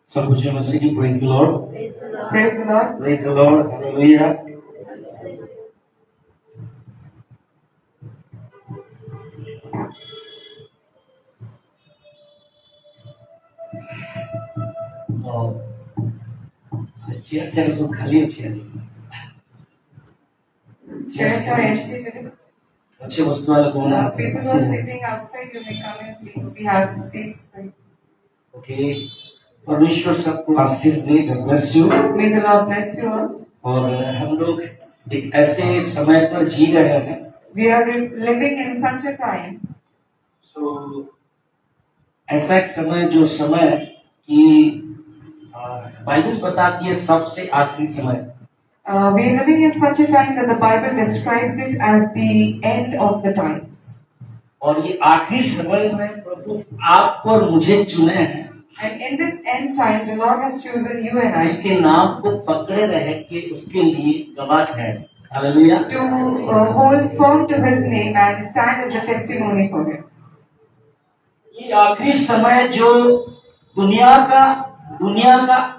Some of you are singing praise the Lord. Praise the Lord. Praise the Lord. Hallelujah. Chair से उसको खाली हो chair Chairs are empty today. अच्छे वस्तु वाला कौन है? People who are sitting outside, you may come in, please. We have seats for you. Okay, परमेश्वर सबको आशीष दे. God bless you. May the Lord bless you all. और हम लोग एक ऐसे समय पर जी रहे हैं. We are living in such a time. So ऐसा एक समय जो समय कि बाइबल बताती है सबसे आखिरी समय. We are living in such a time that the Bible describes it as the end of the times. और ये आखिरी समय में प्रभु आपको और मुझे चुने हैं. And in this end time, the Lord has chosen you and I उसके नाम को पकड़े रह के उसके लिए गवाह है. Hallelujah. to hold firm to His name and stand as a testimony for Him. ये आखिरी समय जो दुनिया का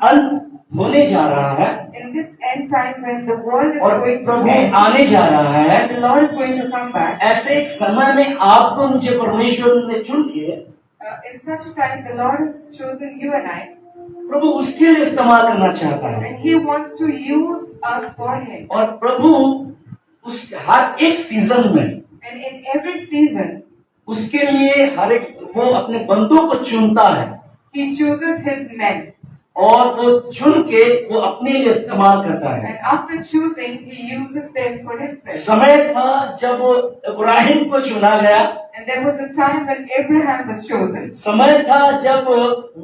अंत होने जा रहा है. In this end time when the world is और going to प्रभु end आने जा रहा है. and the Lord is going to come back, ऐसे एक समय में आपको मुझे परमेश्वर ने चुन के in such a time the Lord has chosen you and I, प्रभु उसके लिए इस्तेमाल करना चाहता है. and He wants to use us for Him. और प्रभु उस हर एक सीजन में And in every season, उसके लिए हर एक वो अपने बंदों को चुनता है. He chooses His men. और वो चुन के वो अपने लिए इस्तेमाल करता है. And after choosing, He uses them for Himself. समय था जब इब्राहिम को चुना गया. And there was a time when Abraham was chosen. समय था जब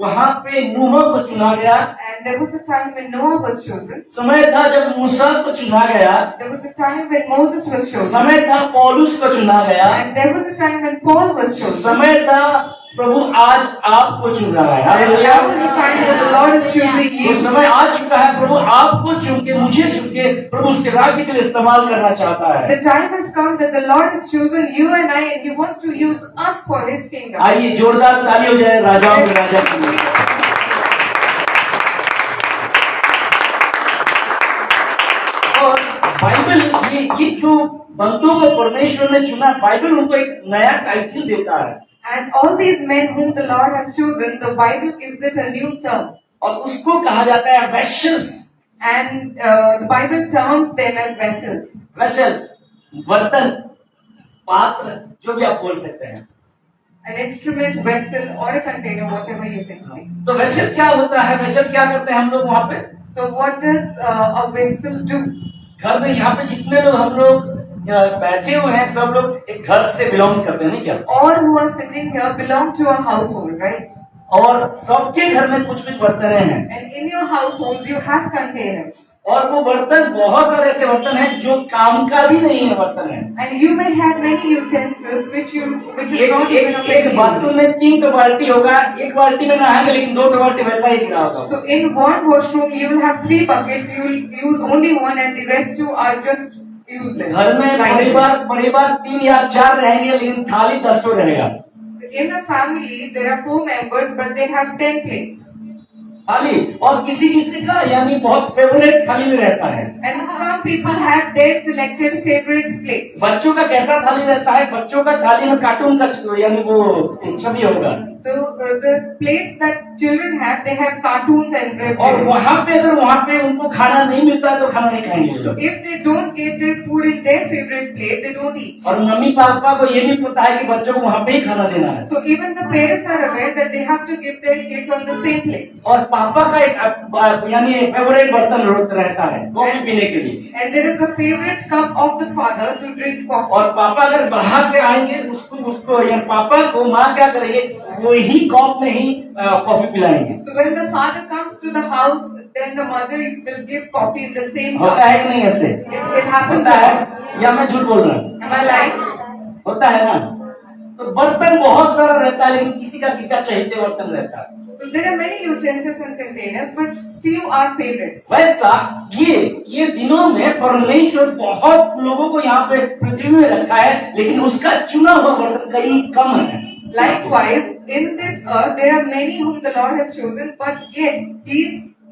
वहाँ पे नूह को चुना गया. And there was a time when Noah was chosen. समय था जब मूसा को चुना गया. There was a time when Moses was chosen. समय था पौलुस को चुना गया. And there was a time when Paul was chosen. समय था प्रभु आज आपको चुन रहा है. And hallelujah. now is the time that the Lord is choosing वो you. समय आ चुका है. प्रभु आपको चुन के मुझे चुन के प्रभु उसके राज्य के लिए इस्तेमाल करना चाहता है. The time has come that the Lord has chosen you and I, and He wants to use us for His kingdom. आइए जोरदार ताली हो जाए राजाओं के राजा के लिए. और बाइबल ये जो बंदों को परमेश्वर ने चुना, बाइबल उनको एक नया टाइटल देता है. And all these men whom the Lord has chosen, the Bible gives it a new term. और उसको कहा जाता है vessels. And the Bible terms them as vessels. Vessels, बर्तन, पात्र, जो भी आप बोल सकते हैं. An instrument, vessel, or a container, whatever you can say. तो वैसे क्या होता है? वैसे क्या करते हैं हम लोग वहाँ पे? So what does a vessel do? घर में यहाँ पे जितने लोग हम लोग बैठे हुए हैं, सब लोग एक घर से बिलोंग करते हैं, नहीं क्या? All who are sitting here belong to a household, right? और सबके घर में कुछ कुछ बर्तन हैं. And in your households you have containers. और वो बर्तन बहुत सारे ऐसे बर्तन हैं जो काम का भी नहीं है बर्तन है. And you may have many utensils which is not even of एक any बाथरूम use. में 3 बाल्टी होगा, एक बाल्टी में नहाएंगे लेकिन 2 बाल्टी वैसा ही गिरा होगा. So in one washroom you will have 3 buckets. You will use only one, and the rest 2 are just useless. घर में परिवार 3 या 4 रहेंगे लेकिन थाली 10 तो रहेगा. So in a family there are 4 members, but they have 10 plates. थाली, और किसी का यानी बहुत फेवरेट थाली में रहता है. And some people have their selected favorite plates. बच्चों का कैसा थाली रहता है? बच्चों का थाली में कार्टून का यानी वो छवि होगा. So the plates that children have, they have cartoons and red और plates. अगर वहाँ पे उनको खाना नहीं मिलता है तो खाना नहीं खाएंगे. So if they don't get their food in their favorite plate, they don't eat. और मम्मी पापा को ये भी पता है कि बच्चों को वहाँ पे ही खाना देना है. So even the parents are aware that they have to give their kids on the same plate. और पापा का एक यानी फेवरेट बर्तन रहता है कॉफी पीने के लिए. And there is a favorite cup of the father to drink coffee. और पापा अगर बाहर से आएंगे उसको या पापा को माँ क्या करेंगे? वही कप में ही कॉफी पिलाएंगे. So when the father comes to the house, then the mother will give coffee in the same cup. होता है कि नहीं ऐसे? It happens होता a है lot. या मैं झूठ बोल रहा हूँ? Am I lying? होता है ना. तो बर्तन बहुत सारा रहता है लेकिन किसी का चहेते बर्तन रहता है. So there are many utensils and containers, but few are favorites. वैसा ये दिनों में परमेश्वर बहुत लोगों को यहाँ पे पृथ्वी में रखा है लेकिन उसका चुना हुआ बर्तन कई कम है. Likewise, in this earth there are many whom the Lord has chosen, but yet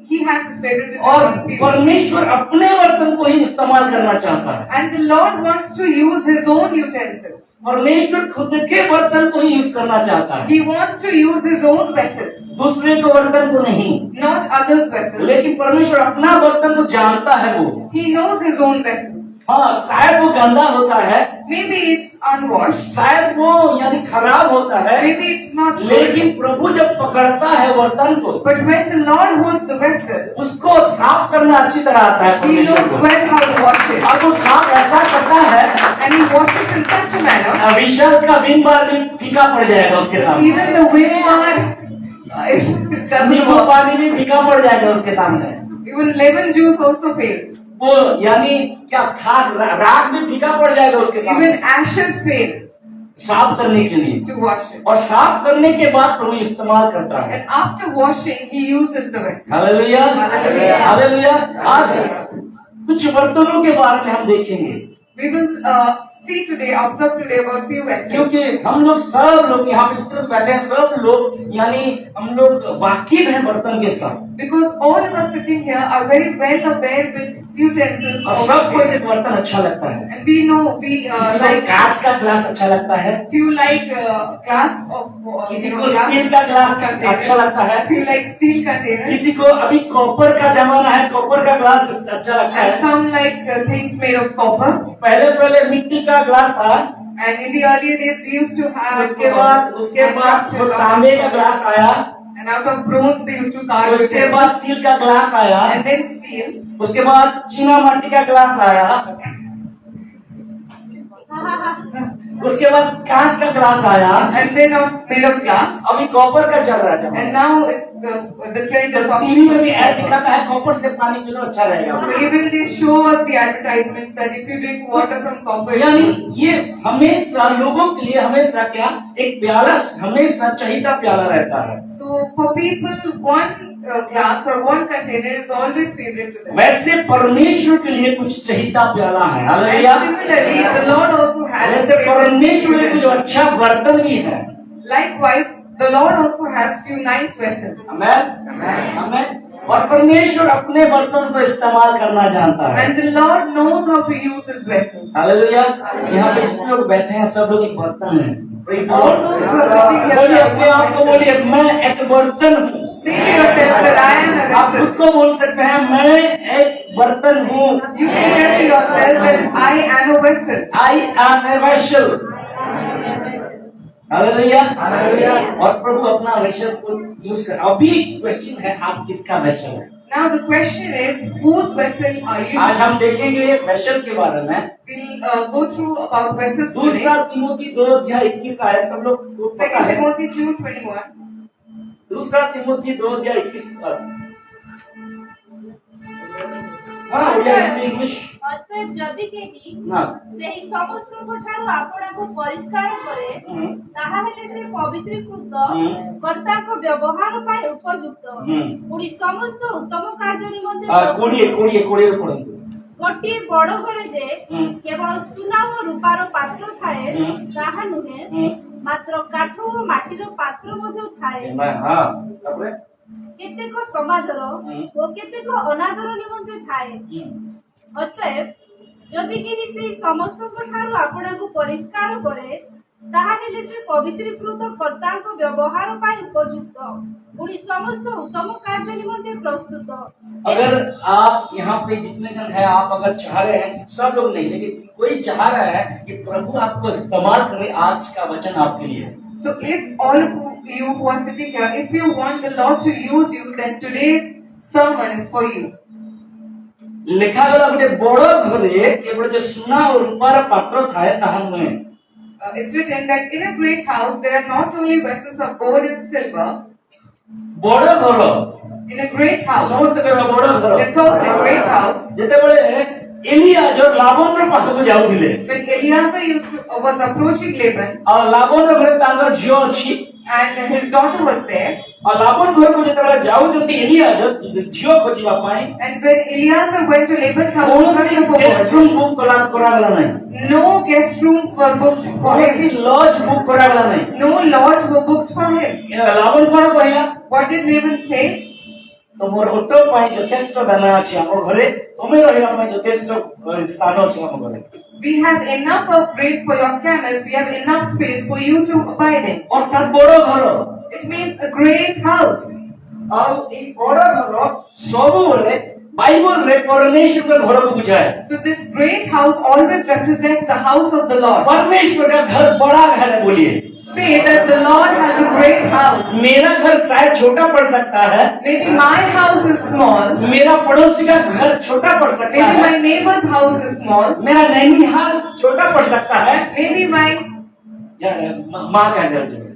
He has His favorite in और one people. परमेश्वर अपने बर्तन को ही इस्तेमाल करना चाहता है। And the Lord wants to use His own utensils. परमेश्वर खुद के बर्तन को ही यूज करना चाहता है, He wants to use His own vessels, दूसरे के बर्तन को नहीं। not others' vessels. लेकिन परमेश्वर अपना बर्तन को जानता है वो। He knows His own vessel. हाँ, शायद वो गंदा होता है, Maybe it's unwashed. शायद वो यानी खराब होता है, Maybe it's not good. लेकिन प्रभु जब पकड़ता है बर्तन को, But when the Lord holds the vessel, उसको साफ करना अच्छी तरह आता है He परमेश्वर knows को। well how to wash it. और वो साफ ऐसा करता है, And He washes in such a manner, विशाल का विम बार भी फीका पड़ जाएगा उसके सामने, even the wind bar doesn't नींबू work. पानी भी फीका पड़ जाएगा उसके सामने। Even lemon juice also fails. वो यानी क्या खाद राख भी फीका पड़ जाएगा उसके सामने Even ashes fail साफ करने के लिए। to wash it. और साफ करने के बाद प्रभु इस्तेमाल करता है। And after washing, He uses the vessel. Hallelujah, हालेलुया। हालेलुया। आज कुछ बर्तनों के बारे में हम देखेंगे, We will see today, observe today about few vessels. क्योंकि हम लोग सब लोग यहाँ पे जितने बैठे हैं सब लोग यानी हम लोग वाकिफ हैं बर्तन के साथ, Because all of us sitting here are very well aware with utensils. और of सबको faith. एक बर्तन अच्छा लगता है। And we know we किसी को like कांच का ग्लास अच्छा लगता है, few like glass of किसी you को know, स्टील का ग्लास containers. अच्छा लगता है, Few like steel containers. किसी को अभी कॉपर का जमाना है, कॉपर का ग्लास अच्छा लगता And है। some like things made of copper. पहले पहले मिट्टी का ग्लास था, And in the earlier days we used to have उसके बाद वो तांबे का ग्लास आया, and out of bronze they used to carve उसके utensils. बाद स्टील का ग्लास आया, And then steel. उसके बाद चीना माटी का ग्लास आया, उसके बाद कांच का ग्लास आया, And then made of glass. अभी कॉपर का चल रहा है। And now it's the trend is of TV में भी ऐड दिखाता है कॉपर से पानी पी लो अच्छा रहेगा। So even they show us the advertisements that if you drink water from copper, यानी ये हमेशा लोगों के लिए हमेशा क्या एक प्याला हमेशा चाहिए प्याला रहता है। so for people, one glass or one container is always favorite to them. वैसे परमेश्वर के लिए कुछ चाहिए प्याला है। And hallelujah. similarly, the Lord also has वैसे favorite परमेश्वर के कुछ utensils. अच्छा बर्तन भी है। Likewise, the Lord also has few nice vessels. आमेन, आमेन। और परमेश्वर अपने बर्तन को इस्तेमाल करना जानता है। And the Lord knows how to use His vessels. Hallelujah. यहाँ पे जितने लोग बैठे हैं सब लोग एक बर्तन है। Praise the All Lord। those who are sitting here बोलिए are अपने आप को, बोलिए मैं एक बर्तन हूँ। Say to yourself that I am a आप खुद vessel. को बोल सकते हैं मैं एक बर्तन हूँ। You can tell to yourself that I am a vessel. I am a vessel। Hallelujah. और प्रभु अपना वेसल को यूज कर। अभी क्वेश्चन है आप किसका वेसल है। Now the question is, whose vessel are you? आज हम देखेंगे वेसल के बारे में। We'll go through about vessels दूसरा today. तिमोथी 2:21 आया, सब लोग को पता 2 है। Timothy 2:21. दूसरा तिमोथी 2:21 हाँ ओडिया इंग्लिश অতএব যদি কেহি না সেই সমস্তଙ୍କଠାରୁ ଆପଣଙ୍କୁ ପରିଷ୍କାର କରେ ହୁଁ। ତାହା ହେଲେ ସେ ପବିତ୍ରୀକୃତ ହୁଁ। କର୍ତ୍ତାଙ୍କ ବ୍ୟବହାର ପାଇଁ ଉପଯୁକ୍ତ ହୁଁ। ପୁଣି ସମସ୍ତ ଉତ୍ତମ କାର୍ଯ୍ୟ ନିମନ୍ତେ କୋଡ଼ିଏ କୋଡ଼ିଏ କୋଡ଼ିଏ ପଢନ୍ତୁ। ଗୋଟିଏ ବଡ଼ ଘରେ ଯେ ହୁଁ। କେବଳ ସୁନା ଓ ରୂପାର ପାତ୍ର ଥାଏ ହୁଁ। ତାହା ନୁହେଁ ହୁଁ। ମାତ୍ର କାଠ ଓ ମାଟିର ପାତ୍ର ମଧ୍ୟ ଥାଏ हाँ ତାପରେ କେତେକ ସମାଦର ହୁଁ। ଓ କେତେକ ଅନାଦର ନିମନ୍ତେ ଥାଏ ଅତଏବ ଯଦି କେହି ସେହି ସମସ୍ତଙ୍କଠାରୁ ଆପଣଙ୍କୁ ପରିଷ୍କାର କରେ ତାହାହେଲେ ସେ ପବିତ୍ରୀକୃତ କର୍ତ୍ତାଙ୍କ ବ୍ୟବହାର ପାଇଁ ଉପଯୁକ୍ତ ପୁଣି ସମସ୍ତ ଉତ୍ତମ କାର୍ଯ୍ୟ ନିମନ୍ତେ ପ୍ରସ୍ତୁତ। अगर आप यहाँ पे जितने जन हैं आप अगर चाह रहे हैं, सब लोग नहीं लेकिन कोई चाह रहा है कि प्रभु आपको इस्तेमाल करे, आज का वचन आपके लिए है। So if all of you who are sitting here, if you want the Lord to use you, then today's sermon is for you. लिखा गला गोटे बड़ घरे केवल जो सुना और रूपार पात्र थाए ताहा नुहे। It's written that in a great house there are not only vessels of gold and silver. बड़ घर In a great house, समस्त कहबा बड़ घर। let's all say great house. जेतेबेले Elia जो लाबन रे पाखकु जाउथिले When Eliezer was approaching Laban, और लाबन रे घरे तांगर झियो अछि and his daughter was there. और लाबान घर को जेतबेला जाउचंती एलिया झियो खोजिबा पाई And when Eliezer went to Laban's house to कौनसी search for guest work, room book करागला नहीं no guest rooms were booked for कौनसी him. लॉज बुक करागला नहीं No lodge were booked for him. Laban कौन कहला What did Laban say? तमोर ओटो पाई यथेष्ट दाना अछि हमर घरे तमे रहिला पाई यथेष्ट स्थान अछि हमर घरे We have enough of bread for your camels. We have enough space for you to abide in. अर्थात बड़ घर It means a great house. ଆଉ ଏଇ ବଡ଼ ଘର ସବୁବେଳେ ବାଇବଲ ରେ परमेश्वर का घर को बुझाए So this great house always represents the house of the Lord. परमेश्वर का घर बड़ा घर है बोलिए Say that the Lord has a great house. मेरा घर शायद छोटा पड़ सकता है Maybe my house is small. मेरा पड़ोसी का घर छोटा पड़ सकता Maybe है my neighbor's house is small. मेरा नैनीहाल छोटा पड़ सकता है Maybe my माँ का घर जो है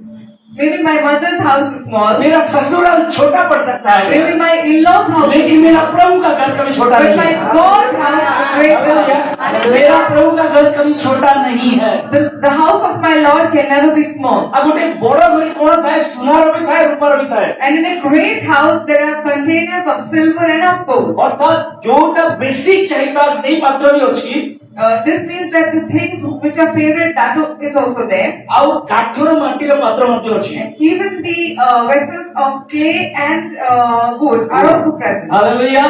maybe my mother's house is small. मेरा ससुराल छोटा पड़ सकता है Maybe my in-laws' house. लेकिन मेरा प्रभु का घर कभी छोटा But नहीं my है God's house is a great house. मेरा प्रभु का घर कभी छोटा नहीं है The house of my Lord can never be small. अब गोटे बड़ घर कौन था सुनार भी था रूपार भी था And in a great house there are containers of silver and of gold. अर्थात जोटा बेसी चाहिए सही पात्र भी अच्छी This means that the things which are favorite, that is also there. ଆଉ କାଠର ମାଟିର ପାତ୍ର ମଧ୍ୟ ଅଛି Even the vessels of clay and wood are also present. Hallelujah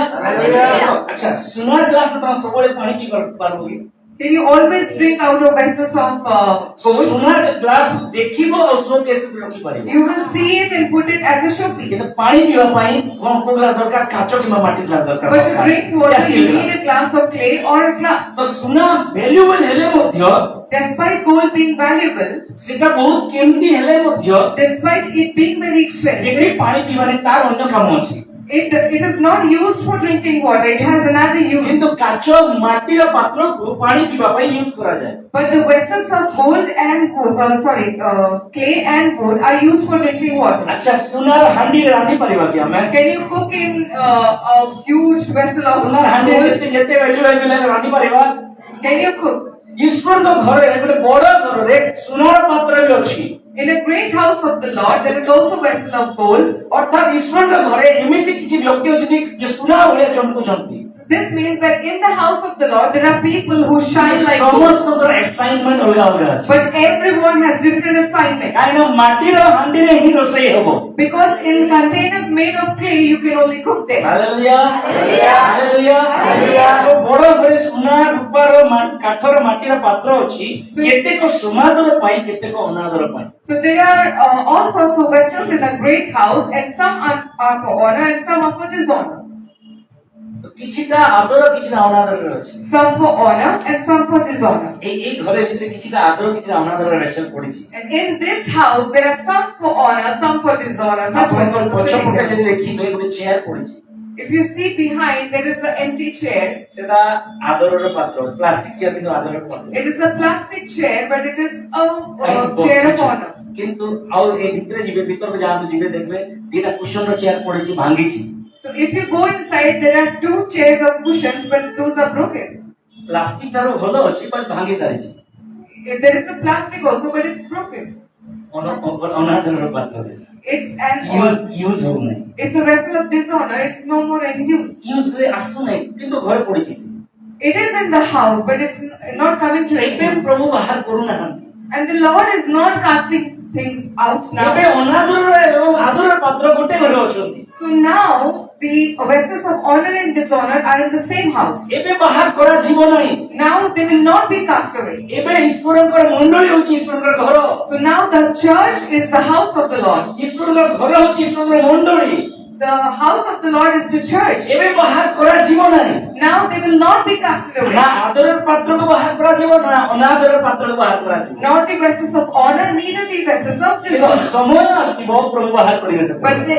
अच्छा सुनार ग्लास में तुम सबले पानी की कर पारोगे Can you always drink out of vessels of gold? सुनार ग्लास देखिबो और सो कैसे रखी पारिबो You will see it and put it as a showpiece. କିନ୍ତୁ ପାଣି ପିଇବା ପାଇଁ କୋन ଗ୍ଲାस ଦରକାର କାଚ କିମ୍ବା ମାଟି ଗ୍ଲାସ ଦରକାର But to drink water, you need a glass of clay or a glass. ତ ସୁନା ଭ୍ୟାଲୁଏବଲ ହେଲେ ମଧ୍ୟ Despite gold being valuable, ସେଟା ବହୁତ କେମିତି ହେଲେ ମଧ୍ୟ despite it being very ସେଠି expensive, ପାଣି ପିଇବାରେ ତାର ଅନ୍ୟ କାମ ଅଛି it is not used for drinking water. It has another use. କିନ୍ତୁ କାଚ ମାଟିର ପାତ୍ରକୁ ପାଣି ପିଇବା ପାଇଁ ୟୁଜ କରାଯାଏ But the vessels of gold and clay and wood are used for drinking water. ଆଚ୍ଛା ସୁନାର ହାଣ୍ଡିରେ ରାନ୍ଧି ପାରିବା କି ଆମେ Can you cook in a huge vessel of ସୁନାର ହାଣ୍ଡିରେ gold? ଯେତେ ଭ୍ୟାଲୁ ରହିଲେ ରାନ୍ଧି ପାରିବା Can you cook? ଈଶ୍ୱରଙ୍କ ଘରେ ଗୋଟେ ବଡ଼ ଘରରେ ସୁନାର ପାତ୍ର ବି ଅଛି In a great house of the Lord, there is also vessel of gold. ଅର୍ଥାତ ଈଶ୍ୱରଙ୍କ ଘରେ ଏମିତି କିଛି ବ୍ୟକ୍ତି ଅଛନ୍ତି ଯେ ସୁନା ଭଳିଆ ଚମକୁଛନ୍ତି So this means that in the house of the Lord, there are people who shine like gold. ସମସ୍ତଙ୍କର ଆସାଇନମେଣ୍ଟ ଅଲଗା ଅଲଗା ଅଛି But everyone has different assignments. କାହିଁକିନା ମାଟିର ହାଣ୍ଡିରେ ହିଁ ରୋଷେଇ ହବ Because in containers made of clay, you can only cook them. Hallelujah hallelujah ତ ବଡ଼ ଘରେ ସୁନା ରୂପାର କାଠର ମାଟିର ପାତ୍ର ଅଛି କେତେକ ସମାଦର ପାଇଁ କେତେକ ଅନାଦର ପାଇଁ So there are all sorts of vessels in a great house, and some are for honor and some are for dishonor. କିଛିଟା ଆଦର କିଛିଟା ଅନାଦରରେ ଅଛି Some for honor and some for dishonor. ଏଇ ଘରେ ଭିତରେ କିଛିଟା ଆଦର କିଛିଟା ଅନାଦର ରେସଲ ପଡିଛି And in this house, there are some for honor, some for dishonor. Such ଆପଣଙ୍କ vessels are ପଛପଟେ sitting there. ଯଦି ଦେଖିବେ ଗୋଟେ ଚେୟାର ପଡିଛି If you see behind, there is an empty chair. ସେଟା ଆଦରର ପାତ୍ର ପ୍ଲାଷ୍ଟିକ ଚେୟାର କିନ୍ତୁ ଆଦରର ପାତ୍ର It is a plastic chair, but it is a chair of honor. କିନ୍ତୁ ଆଉ ଏ ଭିତରେ ଯିବେ ଭିତରକୁ ଯାଆନ୍ତୁ ଯିବେ ଦେଖିବେ ଦିଟା କୁଶନର ଚେୟାର ପଡିଛି ଭାଙ୍ଗିଛି So if you go inside, there are two chairs of cushions, but those are broken. Plastic ଠାରୁ ଭଲ ଅଛି ବଟ୍ ଭାଙ୍ଗି ସାରିଛି There is a plastic also, but it's broken. ଅନାଦରର ପାତ୍ର ସେଟା It's an honor. ୟୁଜ ହଉନାହିଁ It's a vessel of dishonor. It's no more in use. ୟୁଜରେ ଆସୁନାହିଁ କିନ୍ତୁ ଘରେ ପଡିଛି It is in the house, but it's not coming to ଏବେ use. ପ୍ରଭୁ ବାହାର କରୁନାହାନ୍ତି And the Lord is not casting things out ଏବେ now. ଅନାଦର ଏବଂ ଆଦର ପାତ୍ର ଗୋଟେ ଘରେ ଅଛନ୍ତି So now the vessels of honor and dishonor are in the same house. ଏବେ ବାହାର କରାଯିବ ନାହିଁ Now they will not be cast away. ଏବେ ଈଶ୍ୱରଙ୍କର ମଣ୍ଡଳୀ ହଉଛି ଈଶ୍ୱରଙ୍କର ଘର So now the church is the house of the Lord. ଈଶ୍ୱରଙ୍କର ଘର ହଉଛି ଈଶ୍ୱରଙ୍କର ମଣ୍ଡଳୀ The house of the Lord is the church. ଏବେ ବାହାର କରାଯିବ ନାହିଁ Now they will not be casted ନା away. ଆଦରର ପାତ୍ରକୁ ବାହାର କରାଯିବ ନା ଅନାଦରର ପାତ୍ରକୁ ବାହାର କରାଯିବ Not the vessels of honor, neither the vessels of କିନ୍ତୁ dishonor. ସମୟ ଆସିବ ପ୍ରଭୁ ବାହାର କରିବେ ସେ But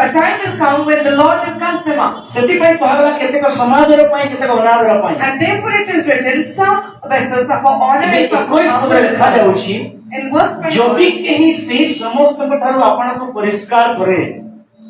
a time will come when the Lord will cast them out. ସେଥିପାଇଁ କୁହାଗଲା କେତେକ ସମାଜର ପାଇଁ କେତେକ ଅନାଦର ପାଇଁ And therefore it is written, some vessels are for honor ଏବେ and some for 21 ପଦରେ dishonor. ଲେଖାଯାଉଛି In verse ଯଦି 21, କେହି ସେହି ସମସ୍ତଙ୍କ ଠାରୁ ଆପଣଙ୍କୁ ପରିଷ୍କାର କରେ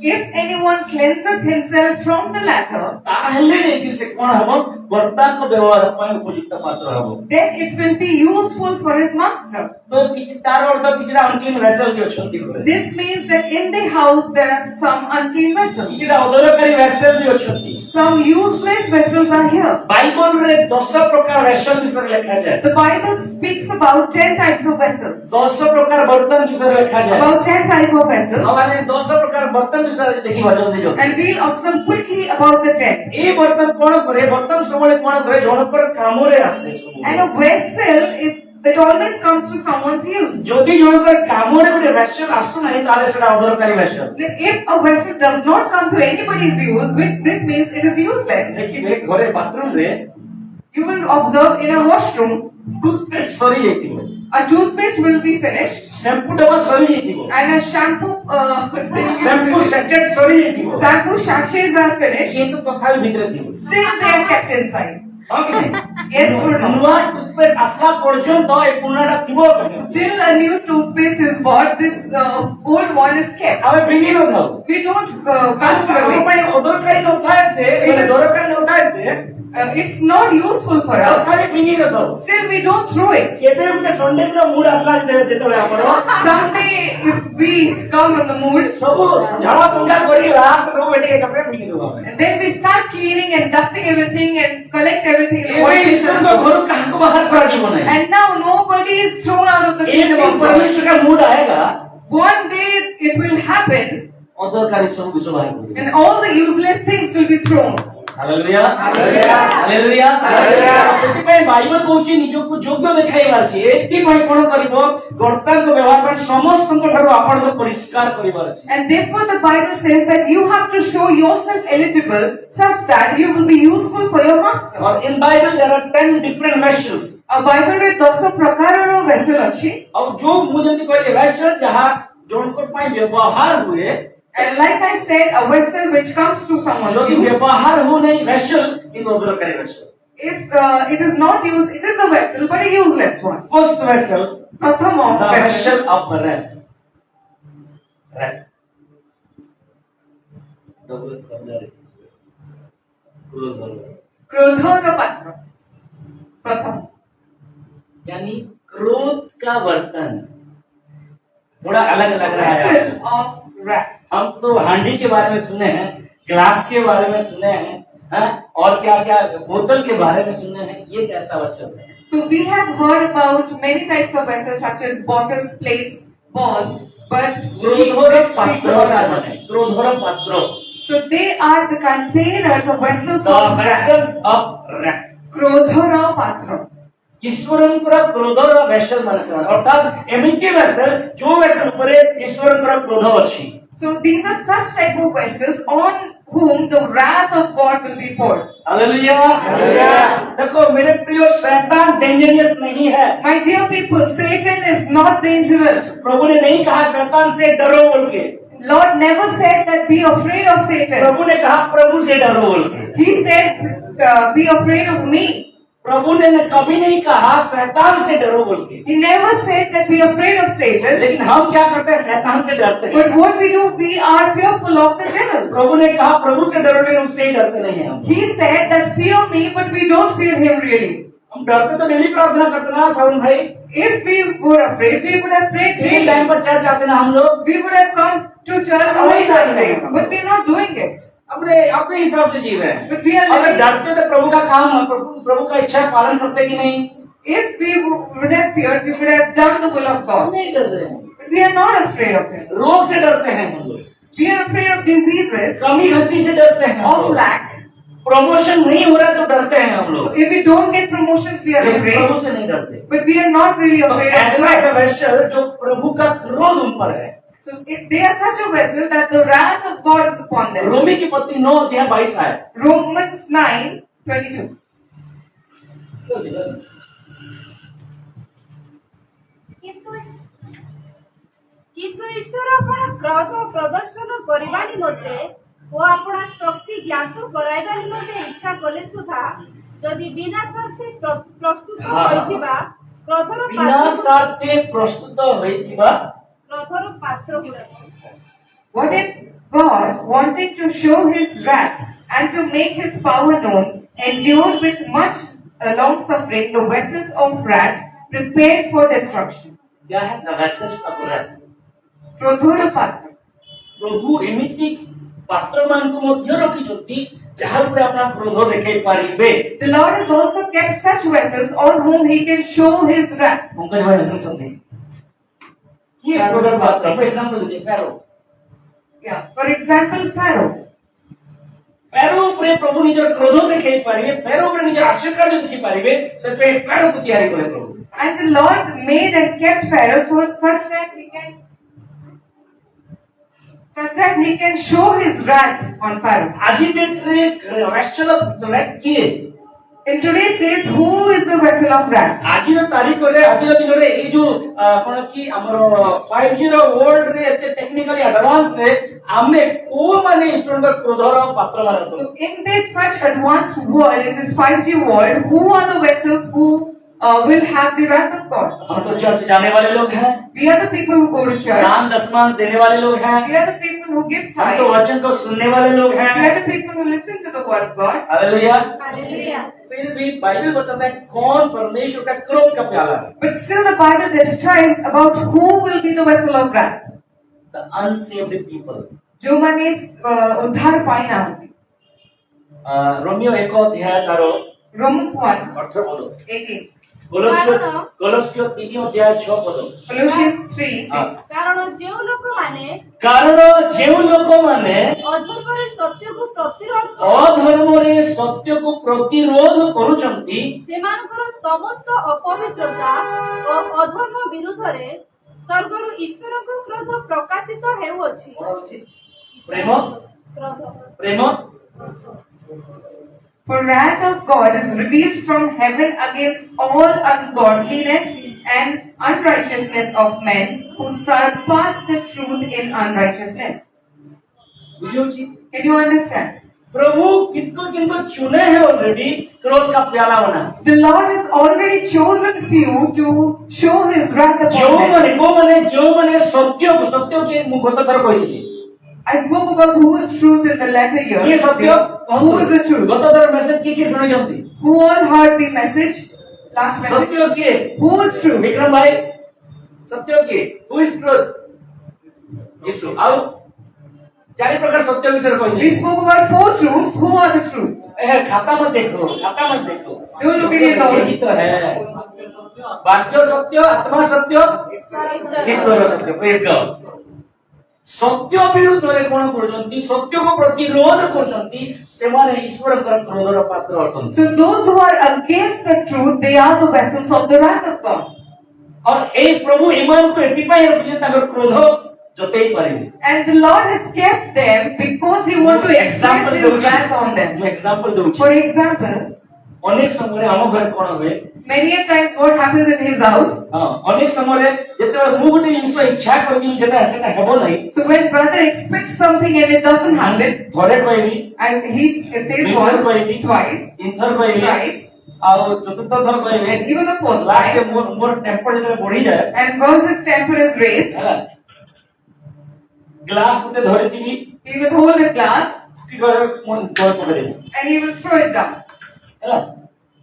If anyone cleanses himself from the latter, ताहले कि से कोन हबो वर्तमान को व्यवहार ପାଇଁ ଉପଯୁକ୍ତ ପାତ୍ର ହବ। then it will be useful for his master. तो କିଛି ତାର ଅର୍ଥ କିଛିଟା unclean vessel ବି ଅଛନ୍ତି ଘରେ। This means that in the house there are some unclean vessels. କିଛିଟା ଅଦରକାରୀ vessel ବି ଅଛନ୍ତି। Some useless vessels are here. Bible ରେ 10 ପ୍ରକାର vessel ବିଷୟରେ ଲେଖାଯାଏ। The Bible speaks about 10 types of vessels. 10 ପ୍ରକାର ବର୍ତ୍ତନ ବିଷୟରେ ଲେଖାଯାଏ। About 10 types of vessels. ଆଉ ଆମେ 10 ପ୍ରକାର ବର୍ତ୍ତନ ବିଷୟରେ ଦେଖିବା ଜଲ୍ଦି ଜଲ୍ଦି। And we'll observe quickly about the 10. এই ବର୍ତ୍ତନ কোଣ କରେ ବର୍ତ୍ତନ ସବୁବେଳେ କୋଣ କରେ ଜଣଙ୍କର କାମରେ ଆସେ ସବୁ। And a vessel is, it always comes to someone's use. ଯଦି ଜଣଙ୍କର କାମରେ ଗୋଟେ vessel ଆସୁ ନାହିଁ ତାହେଲେ ସେଟା ଅଦରକାରୀ vessel। Then if a vessel does not come to anybody's use, this means it is useless. ଦେଖିବେ ଘରେ ବାଥରୁମ ରେ You will observe in a washroom, toothpaste ସରି ଯାଇଥିବ, a toothpaste will be finished shampoo ଡବା ସରି ଯାଇଥିବ, and a shampoo shampoo sachet ସରି ଯାଇଥିବ, shampoo sachets are finished. କିନ୍ତୁ ତଥାପି ଭିତରେ ଥିବ। Still they are kept inside. ହଁ କି ନାହିଁ? Yes or no? ନୂଆ ଟୁଥପେଷ୍ଟ ଆସିଲା ପର୍ଯ୍ୟନ୍ତ ଏ ପୁରୁଣାଟା ଥିବ କେମିତି? Till a new toothpaste is bought, this old one is kept. ଆମେ ଫିଙ୍ଗି ନଥାଉ। We don't cast it ଆମ away. ପାଇଁ ଅଦରକାରୀ ନଥାଏ ସେ, ଦରକାରୀ ନଥାଏ ସେ, It's not useful for us. ତଥାପି ଫିଙ୍ଗି ନଥାଉ। Still we don't throw it. କେବେ ଗୋଟେ ସଣ୍ଡେଜର ମୁଡ୍ ଆସିଲା ଯେତେବେଳେ ଆମର Someday if we come in the mood, ସବୁ ଝାଡ଼ା ଫୁଙ୍କା କରି ଲାଷ୍ଟ ସବୁ ଏଠି ଏକାଥରେ ଫିଙ୍ଗି ଦେବୁ ଆମେ। and then we start cleaning and dusting everything and collect everything in one ଏବେ dish. ଈଶ୍ୱରଙ୍କ ଘରୁ କାହାକୁ ବାହାର କରାଯିବ ନାହିଁ। And now nobody is thrown out of the एक kingdom दिन of God. परमेश्वर का मूड आएगा, One day it will happen ଅଦରକାରୀ ସବୁ ବିଷୟ ବାହାର କରିବ। and all the useless things will be thrown. Hallelujah ହାଲେଲୁୟା ହାଲେଲୁୟା ହାଲେଲୁୟା। ସେଥିପାଇଁ ବାଇବଲ କହୁଛି ନିଜକୁ ଯୋଗ୍ୟ ଦେଖାଇବାର ଅଛି। ଏଥିପାଇଁ କଣ କରିବ? କର୍ତ୍ତାଙ୍କ ବ୍ୟବହାର ପାଇଁ ସମସ୍ତଙ୍କ ଠାରୁ ଆପଣଙ୍କୁ ପରିଷ୍କାର କରିବାର ଅଛି। And therefore the Bible says that you have to show yourself eligible such that you will be useful for your master. और in Bible there are 10 different vessels। A Bible ରେ 10 ପ୍ରକାରର vessel ଅଛି. ଆଉ जो ମୁଁ ଯେମିତି କହିଲି vessel ଯାହା ଜଣଙ୍କ ପାଇଁ ବ୍ୟବହାର ହୁଏ, And like I said, a vessel which comes to someone's ଯଦି use. ବ୍ୟବହାର ହଉ ନାହିଁ vessel କିନ୍ତୁ ଅଦରକାରୀ vessel। If it is not used, it is a vessel but a useless one. First vessel, ପ୍ରଥମ the vessel. vessel of wrath। Wrath। double vocabulary। କ୍ରୋଧର ପାତ୍ର। ପ୍ରଥମ। यानी क्रोध का बर्तन। थोड़ा अलग लग रहा है। Vessel of wrath. हम तो हांडी के बारे में सुने हैं, ग्लास के बारे में सुने हैं, हाँ? और क्या क्या बोतल के बारे में सुने हैं। ये कैसा वचन है? So we have heard about many types of vessels such as bottles, plates, balls, but क्रोधोर this speaks पात्र about से others. बने। क्रोधोर पात्र। So they are the containers of vessels The of wrath. vessels of wrath। କ୍ରୋଧର ପାତ୍ର। ଈଶ୍ୱରଙ୍କର କ୍ରୋଧର vessel ମାନେ ସେମାନେ। ଅର୍ଥାତ୍ ଏମିତି vessel ଯୋଉ vessel ଉପରେ ଈଶ୍ୱରଙ୍କର କ୍ରୋଧ ଅଛି। So these are such type of vessels on whom the wrath of God will be poured. Hallelujah देखो मेरे प्रिय, शैतान डेंजरियस नहीं है। My dear people, Satan is not dangerous. प्रभु ने नहीं कहा शैतान से डरो बोल के। Lord never said that be afraid of Satan. प्रभु ने कहा प्रभु से डरो बोल के। He said be afraid of me. प्रभु ने कभी नहीं कहा शैतान से डरो बोल के। He never said that be afraid of Satan. लेकिन हम क्या करते हैं? शैतान से डरते हैं। But what we do, we are fearful of the devil. प्रभु ने कहा प्रभु से डरो, लेकिन उससे ही डरते नहीं हैं हम। He said that fear me, but we don't fear him really. हम डरते तो डेली प्रार्थना करते ना सावन भाई। If we were afraid, we would have prayed तीन daily. टाइम पर चर्च आते ना हम लोग। We would have come to church all the time, but we are not doing it. अपने अपने हिसाब से जी रहे हैं। But we are अगर living. डरते तो प्रभु का काम, प्रभु का इच्छा पालन करते कि नहीं? If we would have feared, we would have done the will of हम God. नहीं डर रहे हैं। But we are not afraid of him. रोग से डरते हैं हम लोग, We are afraid of diseases, कमी गति से डरते हैं हम of लोग, lack. प्रमोशन नहीं हो रहा तो डरते हैं हम So लोग, if we don't get promotions, we are लेकिन प्रभु afraid. से नहीं डरते। But we are not really तो afraid of ऐसा the एक Lord. वैश्य जो प्रभु का क्रोध उन पर है। So if they are such a vessel that the wrath of God is upon them. रोमी की पत्री 9:22 है। Romans 9:22. କିନ୍ତୁ ଈଶ୍ୱର ଆପଣ କ୍ରୋଧ ପ୍ରଦର୍ଶନ କରିବା ନିମନ୍ତେ ଓ ଆପଣ ଶକ୍ତି ଜ୍ଞାତ କରାଇବା ନିମନ୍ତେ ଇଚ୍ଛା କଲେ ସୁଦ୍ଧା ଯଦି ବିନା ସ୍ୱାର୍ଥେ ପ୍ରସ୍ତୁତ ହୋଇଥିବା କ୍ରୋଧର बिना स्वार्थे प्रस्तुत होइतिबा କ୍ରୋଧର ପାତ୍ର ଗୁଡ଼ାକ। What if God, wanting to show his wrath and to make his power known, endured with much long suffering the vessels of wrath prepared for destruction. क्या है the vessels of wrath? क्रोधोर पात्र प्रभु एमिति पात्र मानकु मध्य रखिछंती जहाँ उपरे अपना क्रोध देखै पारिबे। The Lord has also kept such vessels on whom he can show his wrath. Pankaj भाई हंसुछंती किए क्रोध पात्र for example the Pharaoh Yeah. For example, Pharaoh. Pharaoh उपरे प्रभु निजर क्रोध देखै पारिबे फेरो उपरे निजर आशीर्वाद देखि पारिबे सेते फेरो को तैयारी करे प्रभु। And the Lord made and kept Pharaoh such that he can show his wrath on Pharaoh. আজি डेट रे वैश्चल रैथ किए In today's days, who is the vessel of wrath? आज तारीख रे आज दिन रे ए जो कोन की हमर 5G रो वर्ल्ड रे एते टेक्निकली एडवांस रे आमे को माने ईश्वर क्रोधर पात्र मानतो। So in this such advanced world, in this 5G world, who are the vessels who will have the wrath of God? हम तो चर्च जाने वाले लोग हैं, We are the people who go to church. दान दशमांश देने वाले लोग हैं, We are the people who give हम तो tithe. वचन को सुनने वाले लोग We हैं। are the people who listen to the word of God. हालेलुया। हालेलुया। फिर भी बाइबल बताता है कौन परमेश्वर का क्रोध का प्याला है। But still the Bible describes about who will be the vessel of wrath. The unsaved people. जो माने उद्धार पाइना होती. रोमियो 1 अध्याय तारो Romans 1, अर्थ बोलो। 18. कोलोसियो 3 अध्याय 6 बोलो। Colossians 3, 6. କାରଣ ଯେଉଁ ଲୋକମାନେ कारण ଯେଉଁ ଲୋକମାନେ ଅଧର୍ମରେ ସତ୍ୟକୁ ପ୍ରତିରୋଧ ଅଧର୍ମରେ ସତ୍ୟକୁ ପ୍ରତିରୋଧ କରୁଛନ୍ତି ସେମାନଙ୍କର ସମସ୍ତ ଅପବିତ୍ରତା ଓ ଅଧର୍ମ ବିରୁଦ୍ଧରେ ସ୍ୱର୍ଗରୁ ଈଶ୍ୱରଙ୍କ କ୍ରୋଧ ପ୍ରକାଶିତ ହେଉଅଛି। କଣ ଅଛି? ପ୍ରେମ କ୍ରୋଧ ପ୍ରେମ For wrath of God is revealed from heaven against all ungodliness and unrighteousness of men who surpass the truth in unrighteousness. बुझियोछि Can you understand? प्रभु किसको किनको चुने हैं ऑलरेडी क्रोध का प्याला बना। The Lord has already chosen few to show his wrath upon them. जो माने सत्य के मुखत थर कहि I spoke about who is truth in the latter ये years. सत्य Who is the truth? गत थर मैसेज की सुनि जंती Who all heard the message? Last message. सत्य के Who is true? विक्रम भाई सत्य के हु इज ट्रुथ यीशु आउ चारि प्रकार सत्य विषय We कहि spoke about four truths. Who are the truth? ए खाता मत देखो Don't look at your notes. यही तो है वाक्य सत्य आत्मा सत्य ईश्वर सत्य प्रेज गॉड सत्य विरुद्ध रे कोन करजंती सत्य को प्रतिरोध करजंती सेमाने ईश्वर कर क्रोधर पात्र अटंती। So those who are against the truth, they are the vessels of the wrath of God. और ए प्रभु ईमान को एति पय रखिजे ताकर क्रोध जतई पारिबे। And the Lord has kept them because He wants to express His wrath on them. मैं example दूची For example, अनेक समय हम घर कोन होवे many a times what happens in His house. हां अनेक समय जते मु गुटे जिंस इच्छा करबी जेटा सेटा हेबो नाही So when brother expects something and it doesn't happen, थोड़े कहबी and he says once, twice, तीन थर कहबी thrice, और चतुर्थ थर कहबी and even the fourth last time, मोर टेम्पर जते बढ़ी जाए and once his temper is raised, glass गुटे धरिथिबी he will hold the glass की करे मन तोड़ पकड़े and he will throw it down. हैला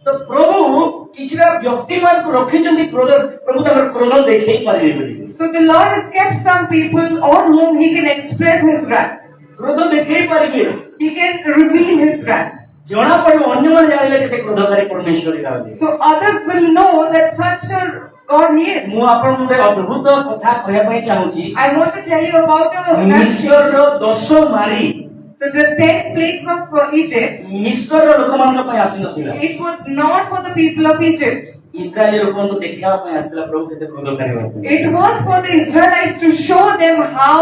तो प्रभु किछरा व्यक्ति मान को रखिचंदी क्रोध प्रभु ताकर क्रोध देखै पारिबे बोली So the Lord has kept some people on whom He can express His wrath. क्रोध देखै पारिबे He can reveal His wrath. जणा पड़ो अन्य मन जानिले केते क्रोधकारी परमेश्वर गावे So others will know that such a God He is. मु आपन मुबे अद्भुत कथा कहया पई चाहूची I want to tell you about मिस्र रो 10 मारी So the 10 plagues of Egypt, मिस्र रो लोकमान का पई आसी नथिला it was not for the people of Egypt. इस्राएली लोकमान को देखिया पई आसीला प्रभु केते क्रोध करे It was for the Israelites to show them how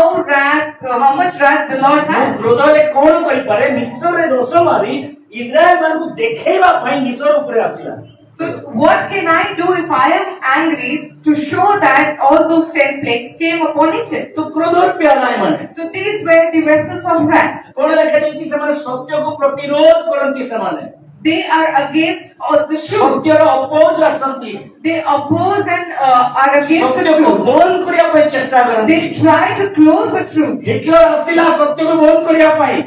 much wrath the Lord मु has. क्रोध रे कोन करि पारे मिस्र रे 10 मारी इस्राएल मान को देखेबा पई मिस्र ऊपर आसीला So what can I do if I am angry to show that all those 10 plagues came upon Egypt? तो क्रोधर प्याला है माने So these were the vessels of wrath. कोन लेखा जेति समान सत्य को प्रतिरोध करंती समान they are against all the truth. ସତ୍ୟର ଅପୋଜ ଆସନ୍ତି, They oppose and are against the ସତ୍ୟକୁ truth. ବନ୍ଦ କରିବା ପାଇଁ ଚେଷ୍ଟା କରନ୍ତି। They try to close the truth. Hitler ଆସିଲା ସତ୍ୟକୁ ବନ୍ଦ କରିବା ପାଇଁ,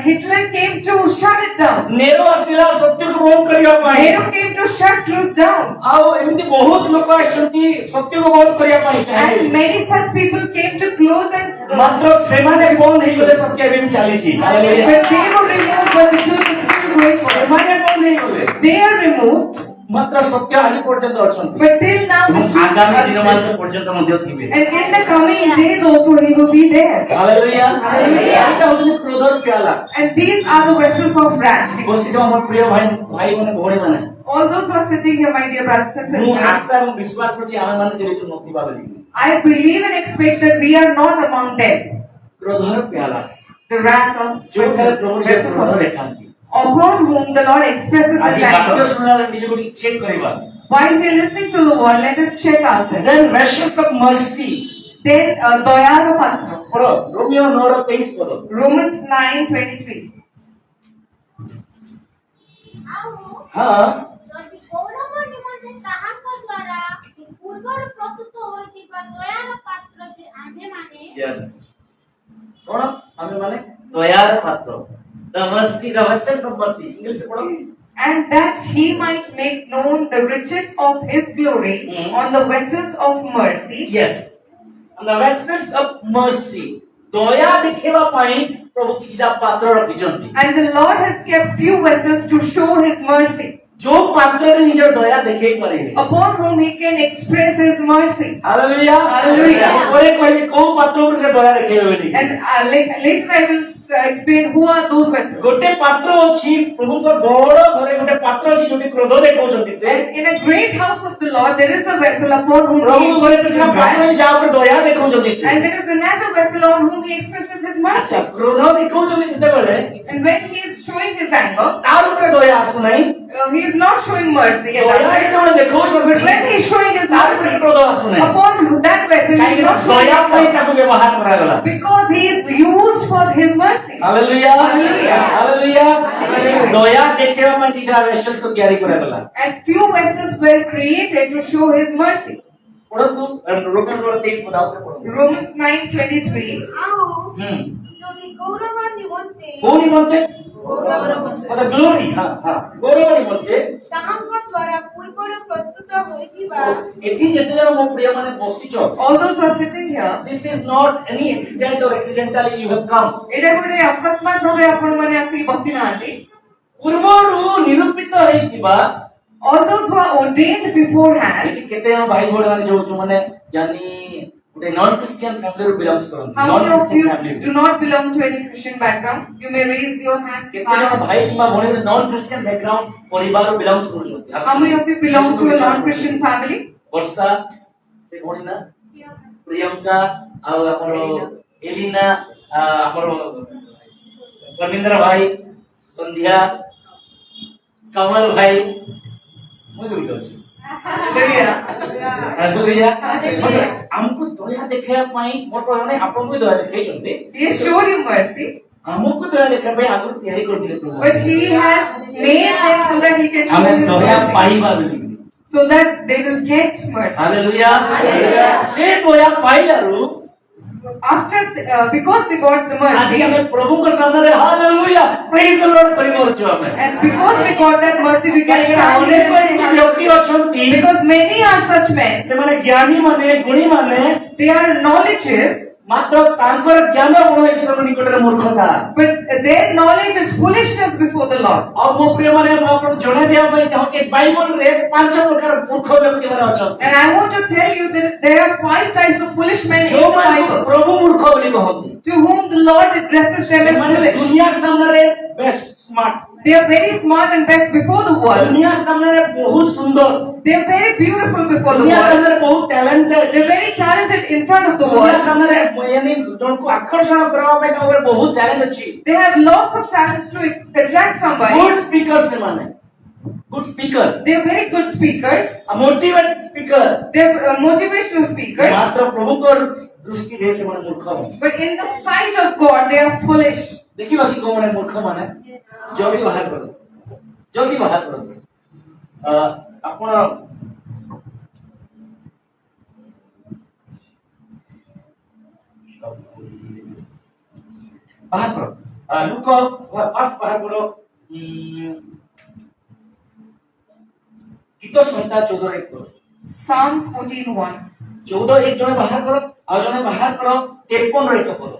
Hitler came to shut it down. Nehru ଆସିଲା ସତ୍ୟକୁ ବନ୍ଦ କରିବା ପାଇଁ, Nehru came to shut truth down. ଆଉ ଏମିତି ବହୁତ ଲୋକ ଆସିଛନ୍ତି ସତ୍ୟକୁ ବନ୍ଦ କରିବା ପାଇଁ ଚାହିଁଲେ। And many such people came to close and ମାତ୍ର ସେମାନେ ବନ୍ଦ ହେଇଗଲେ, ସତ୍ୟ ଏବେ ବି ଚାଲିଛି। Hallelujah. but they were removed, but the truth is still going on. ସେମାନେ ବନ୍ଦ ହେଇଗଲେ, They are removed, ମାତ୍ର ସତ୍ୟ ଆଜି ପର୍ଯ୍ୟନ୍ତ ଅଛନ୍ତି but till now the ଏବଂ truth ଆଗାମୀ ଦିନମାନ exists. ପର୍ଯ୍ୟନ୍ତ ମଧ୍ୟ ଥିବେ। And in the coming days also he will be there. Hallelujah. Hallelujah. ଏଇଟା ହଉଛି କ୍ରୋଧର ପ୍ୟାଲା। And these are the vessels of wrath. ବସିଥିବା ମୋର ପ୍ରିୟ ଭାଇ ମାନେ ଭଉଣୀ ମାନେ, All those who are sitting here, my dear brothers and ମୁଁ sisters, ଆଶା ଏବଂ ବିଶ୍ୱାସ କରୁଛି ଆମେ ମାନେ ସେ ଭିତରୁ ନଥିବା ବୋଲି। I believe and expect that we are not among them. କ୍ରୋଧର ପ୍ୟାଲା, The wrath of ଯୋଉଠାରେ ପ୍ରଭୁ ନିଜର vessels କ୍ରୋଧ of ଦେଖାନ୍ତି। upon whom the Lord expresses ଆଜି his ବାକ୍ୟ anger. ଶୁଣିଲା ବେଳେ ନିଜକୁ ଟିକେ ଚେକ୍ କରିବା। While we are listening to the word, let us check ourselves. Then vessels of mercy, Then Doyara Patra, ପଢ ରୋମିଓ 9:23 ପଢ। Romans 9:23. ହଁ, ଯଦି ଗୌରବ ନିମନ୍ତେ ତାହାଙ୍କ ଦ୍ୱାରା ପୂର୍ବରୁ ପ୍ରସ୍ତୁତ ହୋଇଥିବା ଦୟାର ପାତ୍ର ଯେ ଆମ୍ଭେମାନେ yes, କଣ ଆମେ ମାନେ ଦୟାର ପାତ୍ର, the mercy, the vessels of mercy, English ପଢ। And that he might make known the riches of his glory on the vessels of mercy. yes, and the vessels of mercy, ଦୟା ଦେଖେଇବା ପାଇଁ ପ୍ରଭୁ କିଛିଟା ପାତ୍ର ରଖିଛନ୍ତି। And the Lord has kept few vessels to show his mercy, ଯୋଉ ପାତ୍ରରେ ନିଜର ଦୟା ଦେଖେଇ ପାରିବେ। upon whom he can express his mercy. ହାଲେଲୁୟା। ହାଲେଲୁୟା। ପରେ କହିବି କୋଉ ପାତ୍ର ଉପରେ ସେ ଦୟା ଦେଖେଇବେ ବୋଲି। And later I will explain who are those vessels. ଗୋଟେ ପାତ୍ର ଅଛି, ପ୍ରଭୁଙ୍କ ବଡ ଘରେ ଗୋଟେ ପାତ୍ର ଅଛି ଯୋଉଠି କ୍ରୋଧ ଦେଖାଉଛନ୍ତି ସେ। And in a great house of the Lord, there is a vessel upon whom ପ୍ରଭୁଙ୍କ he ଘରେ expresses ସେଟା his ପାତ୍ର wrath. ଅଛି ଯାହା ଉପରେ ଦୟା ଦେଖାଉଛନ୍ତି ସେ। And there is another vessel on whom he expresses his mercy. ଆଚ୍ଛା, କ୍ରୋଧ ଦେଖାଉଛନ୍ତି ଯେତେବେଳେ And when he is showing his anger, ତାର ଉପରେ ଦୟା ଆସୁନାହିଁ। he is not showing mercy at Daya that time. ଯେତେବେଳେ ଦେଖାଉଛନ୍ତି But when he is showing his ତାର ଉପରେ mercy, କ୍ରୋଧ ଆସୁନାହିଁ। upon that vessel he କାହିଁକି is ନା not showing ଦୟା ପାଇଁ anger. ତାକୁ ବ୍ୟବହାର କରାଗଲା। Because he is used for his mercy. ହାଲେଲୁୟା। ହାଲେଲୁୟା। ହାଲେଲୁୟା। ହାଲେଲୁୟା। ଦୟା ଦେଖେଇବା ପାଇଁ କିଛିଟା vessels କୁ ତିଆରି କରାଗଲା। And few vessels were created to show his mercy. ପଢନ୍ତୁ ରୋମିଓ 9:23 ପଢ, ଆଉଥରେ ପଢନ୍ତୁ। Romans 9:23. ଆଉ ହୁଁ, ଯଦି ଗୌରବ ନିମନ୍ତେ କୋଉ ନିମନ୍ତେ? ଗୌରବ ନିମନ୍ତେ ମାନେ ଗ୍ଲୋରି, ହଁ ହଁ, ଗୌରବ ନିମନ୍ତେ। ତାହାଙ୍କ ଦ୍ୱାରା ପୂର୍ବରୁ ପ୍ରସ୍ତୁତ ହୋଇଥିବା ଏଠି ଯେତେ ଜଣ ମୋ ପ୍ରିୟ ମାନେ ବସିଛ, All those who are sitting here, this is not any accident or accidentally you have come. ଏଇଟା ଗୋଟେ ଅକସ୍ମାତ ଭାବେ ଆପଣମାନେ ଆସିକି ବସି ନାହାନ୍ତି. ପୂର୍ବରୁ ନିରୂପିତ ହେଇଥିବା All those who are ordained beforehand. ଏଠି କେତେ ଜଣ ଭାଇ ଭଉଣୀ ମାନେ ଯୋଉ ମାନେ ଜାନି ଗୋଟେ ନନ୍ ଖ୍ରୀଷ୍ଟିଆନ ଫ୍ୟାମିଲିରୁ ବିଲଙ୍ଗସ୍ କରନ୍ତି। How non many of Christian you family. do not belong to any Christian background? You may raise your hand. କେତେ ଜଣ ଭାଇ କିମ୍ବା ଭଉଣୀ ନନ୍ ଖ୍ରୀଷ୍ଟିଆନ ବ୍ୟାକଗ୍ରାଉଣ୍ଡ ପରିବାରରୁ ବିଲଙ୍ଗସ୍ କରୁଛନ୍ତି। How many of you belong to a non-Christian family? ବର୍ଷା ସେ ଭଉଣୀ ନା ପ୍ରିୟଙ୍କା ଆଉ ଆମର ଏଲିନା ଆମର ରବୀନ୍ଦ୍ର ଭାଇ ସନ୍ଧ୍ୟା କମଲ ଭାଇ ମୁଁ ବି ଅଛି। Hallelujah. ହାଲେଲୁୟା। ଆମକୁ ଦୟା ଦେଖେଇବା ପାଇଁ ମୋର କହିବା ନାହିଁ ଆପଣଙ୍କୁ ବି ଦୟା ଦେଖେଇଛନ୍ତି। He has showed you mercy, ଆମକୁ ଦୟା ଦେଖେଇବା ପାଇଁ ଆଗରୁ ତିଆରି କରିଥିଲେ ପ୍ରଭୁ। but he has made them so that he can show ଆମେ his ଦୟା mercy, ପାଇବା ବୋଲି। so that they will get mercy. ହାଲେଲୁୟା। ହାଲେଲୁୟା। ସେ ଦୟା ପାଇଲାରୁ After, because they got the ଆଜି mercy, ଆମେ ପ୍ରଭୁଙ୍କ ସାମ୍ନାରେ ହାଲେଲୁୟା ପ୍ରେଜ୍ ଦ ଲର୍ଡ କରିପାରୁଛୁ ଆମେ। and because we got that mercy, we can କାହିଁକି ନା stand here ଅନେକ and say ଏମିତି ବ୍ୟକ୍ତି hallelujah. ଅଛନ୍ତି, Because many are such men. ସେମାନେ ଜ୍ଞାନୀ ମାନେ ଗୁଣୀ ମାନେ, They are knowledges, ମାତ୍ର ତାଙ୍କର ଜ୍ଞାନ ଗୁଣ ଈଶ୍ୱର ନିକଟରେ ମୂର୍ଖତା। but their knowledge is foolishness before the Lord. ଆଉ ମୋ ପ୍ରିୟ ମାନେ ମୁଁ ଆପଣଙ୍କୁ ଜଣାଇ ଦେବା ପାଇଁ ଚାହୁଁଛି ବାଇବଲରେ 5 ପ୍ରକାର ମୂର୍ଖ ବ୍ୟକ୍ତି ମାନେ ଅଛନ୍ତି And I want to tell you that there are 5 types of foolish men in the ଯୋଉମାନଙ୍କୁ Bible, ପ୍ରଭୁ ମୂର୍ଖ ବୋଲି କହନ୍ତି। to whom the Lord addresses them as ସେମାନେ foolish. ଦୁନିଆ ସାମ୍ନାରେ best smart, They are very smart and best before the world. ଦୁନିଆ ସାମ୍ନାରେ ବହୁତ ସୁନ୍ଦର, They are very beautiful before the ଦୁନିଆ world. ସାମ୍ନାରେ ବହୁତ talented, They are very talented in front of the ଦୁନିଆ world. ସାମ୍ନାରେ यानी ଜଣକୁ ଆକର୍ଷଣ କରିବା ପାଇଁ ତାଙ୍କ ଉପରେ ବହୁତ ଟ୍ୟାଲେଣ୍ଟ ଅଛି। They have lots of talents to attract somebody. Good speaker ସେମାନେ, good speaker, They are very good speakers. Motivate speaker, They are motivational speakers. ମାତ୍ର ପ୍ରଭୁଙ୍କ ଦୃଷ୍ଟିରେ ସେମାନେ ମୂର୍ଖ। But in the sight of God, they are foolish. ଦେଖିବା କି କୋଉମାନେ ମୂର୍ଖ ମାନେ ଜଲଦି ବାହାର କର, जल्दी बाहर करो। ଆପଣ बाहर करो, लुक फास्ट बाहर करो। गीत संहिता 14 एक करो। Psalms 14:1. 14 एक जने बाहर करो और जने बाहर करो 53 एक करो।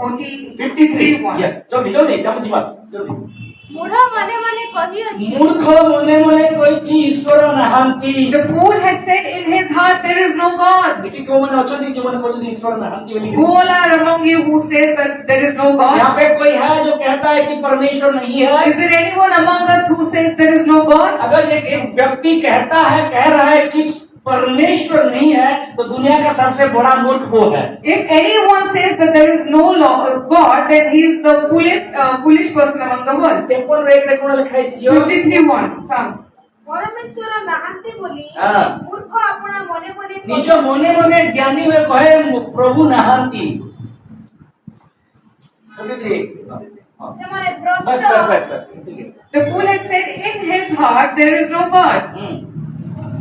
53:1. यस, जल्दी जल्दी हम जीवा जल्दी। मूढ़ मने मने कहि अछि मूर्ख मने मने कहिछि ईश्वर नाहांती। The fool has said in his heart, there is no God. एठी को माने अछंती जे माने कहते ईश्वर नाहांती बोली। Who all are among you who says that there is no यहाँ God? पे कोई है जो कहता है कि परमेश्वर नहीं है? Is there anyone among us who says there is no God? अगर एक व्यक्ति कहता है, कह रहा है कि परमेश्वर नहीं है, तो दुनिया का सबसे बड़ा मूर्ख वो है। If anyone says that there is no God, then he is the foolish person among the world. 53 ରେ कोन लिखा है जियो? 53:1 Psalms. परमेश्वर नाहांती बोली हाँ। मूर्ख अपना मने मने निज मने मने ज्ञानी में कहे प्रभु नाहांती। से माने बस बस भ्रष्ट बस बस। The fool has said in his heart, there is no God.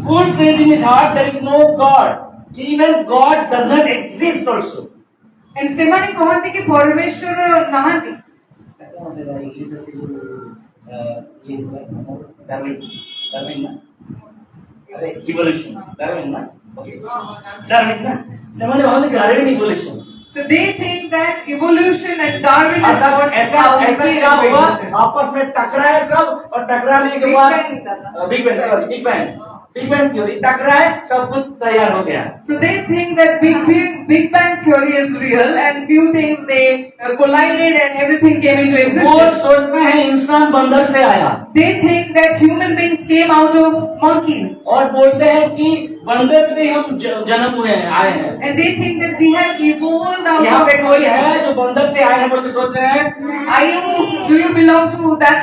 Fool says in his heart there is no God. Even God does not exist also. And ସେମାନେ କହନ୍ତି କି ପରମେଶ୍ୱର ନାହାନ୍ତି। So they think that evolution and Darwin is what ऐसा how we ऐसा see क्या हुआ? evolution. आपस में टकराए सब और टकराने के Big बाद Bang दादा। बिग बैंग थ्योरी टकराए, सब कुछ तैयार हो गया। So they think that Big Bang theory is real and few things they collided and everything came into वो existence. सोचते हैं इंसान बंदर से आया They think that human beings came out of monkeys. और बोलते हैं कि बंदर से हम जन्म हुए हैं, आए हैं। And they think that we have evolved out यहाँ पे of कोई है जो बंदर से आए हैं बोल के सोच रहे हैं? do you belong to that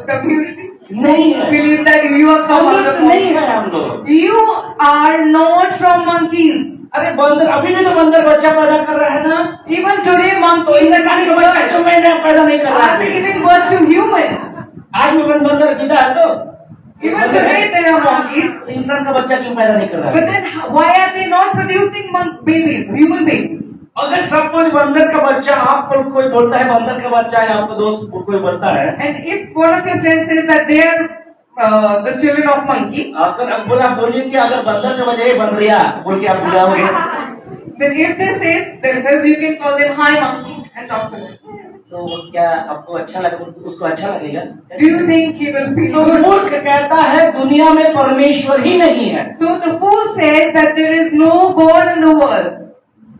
community? नहीं है, Believe that you are come out बंदर of से नहीं monkeys. है हम लोग। You are not from monkeys. अरे बंदर अभी भी तो बंदर बच्चा पैदा कर रहा है ना, Even today तो monkeys are इंसान giving का बच्चा birth. क्यों पैदा नहीं कर रहा Are they है? giving birth to humans? आज भी बंदर जिंदा है तो Even today there are monkeys. इंसान का बच्चा क्यों पैदा नहीं कर रहा But है? then why are they not producing babies, human babies? अगर सब कोई बंदर का बच्चा, आपको कोई बोलता है बंदर का बच्चा है, आपको दोस्त कोई बोलता है, And if one of your friends says that they are the children of monkey, अगर अब बोलिए कि अगर बंदर का बच्चा है बंदरिया बोल के आप बुलाओगे, then if they says you can call them hi monkey and talk to them. तो क्या आपको अच्छा लगे, उसको अच्छा लगेगा? Do you think he will feel तो good? मूर्ख कहता है दुनिया में परमेश्वर ही नहीं है। So the fool says that there is no God in the world.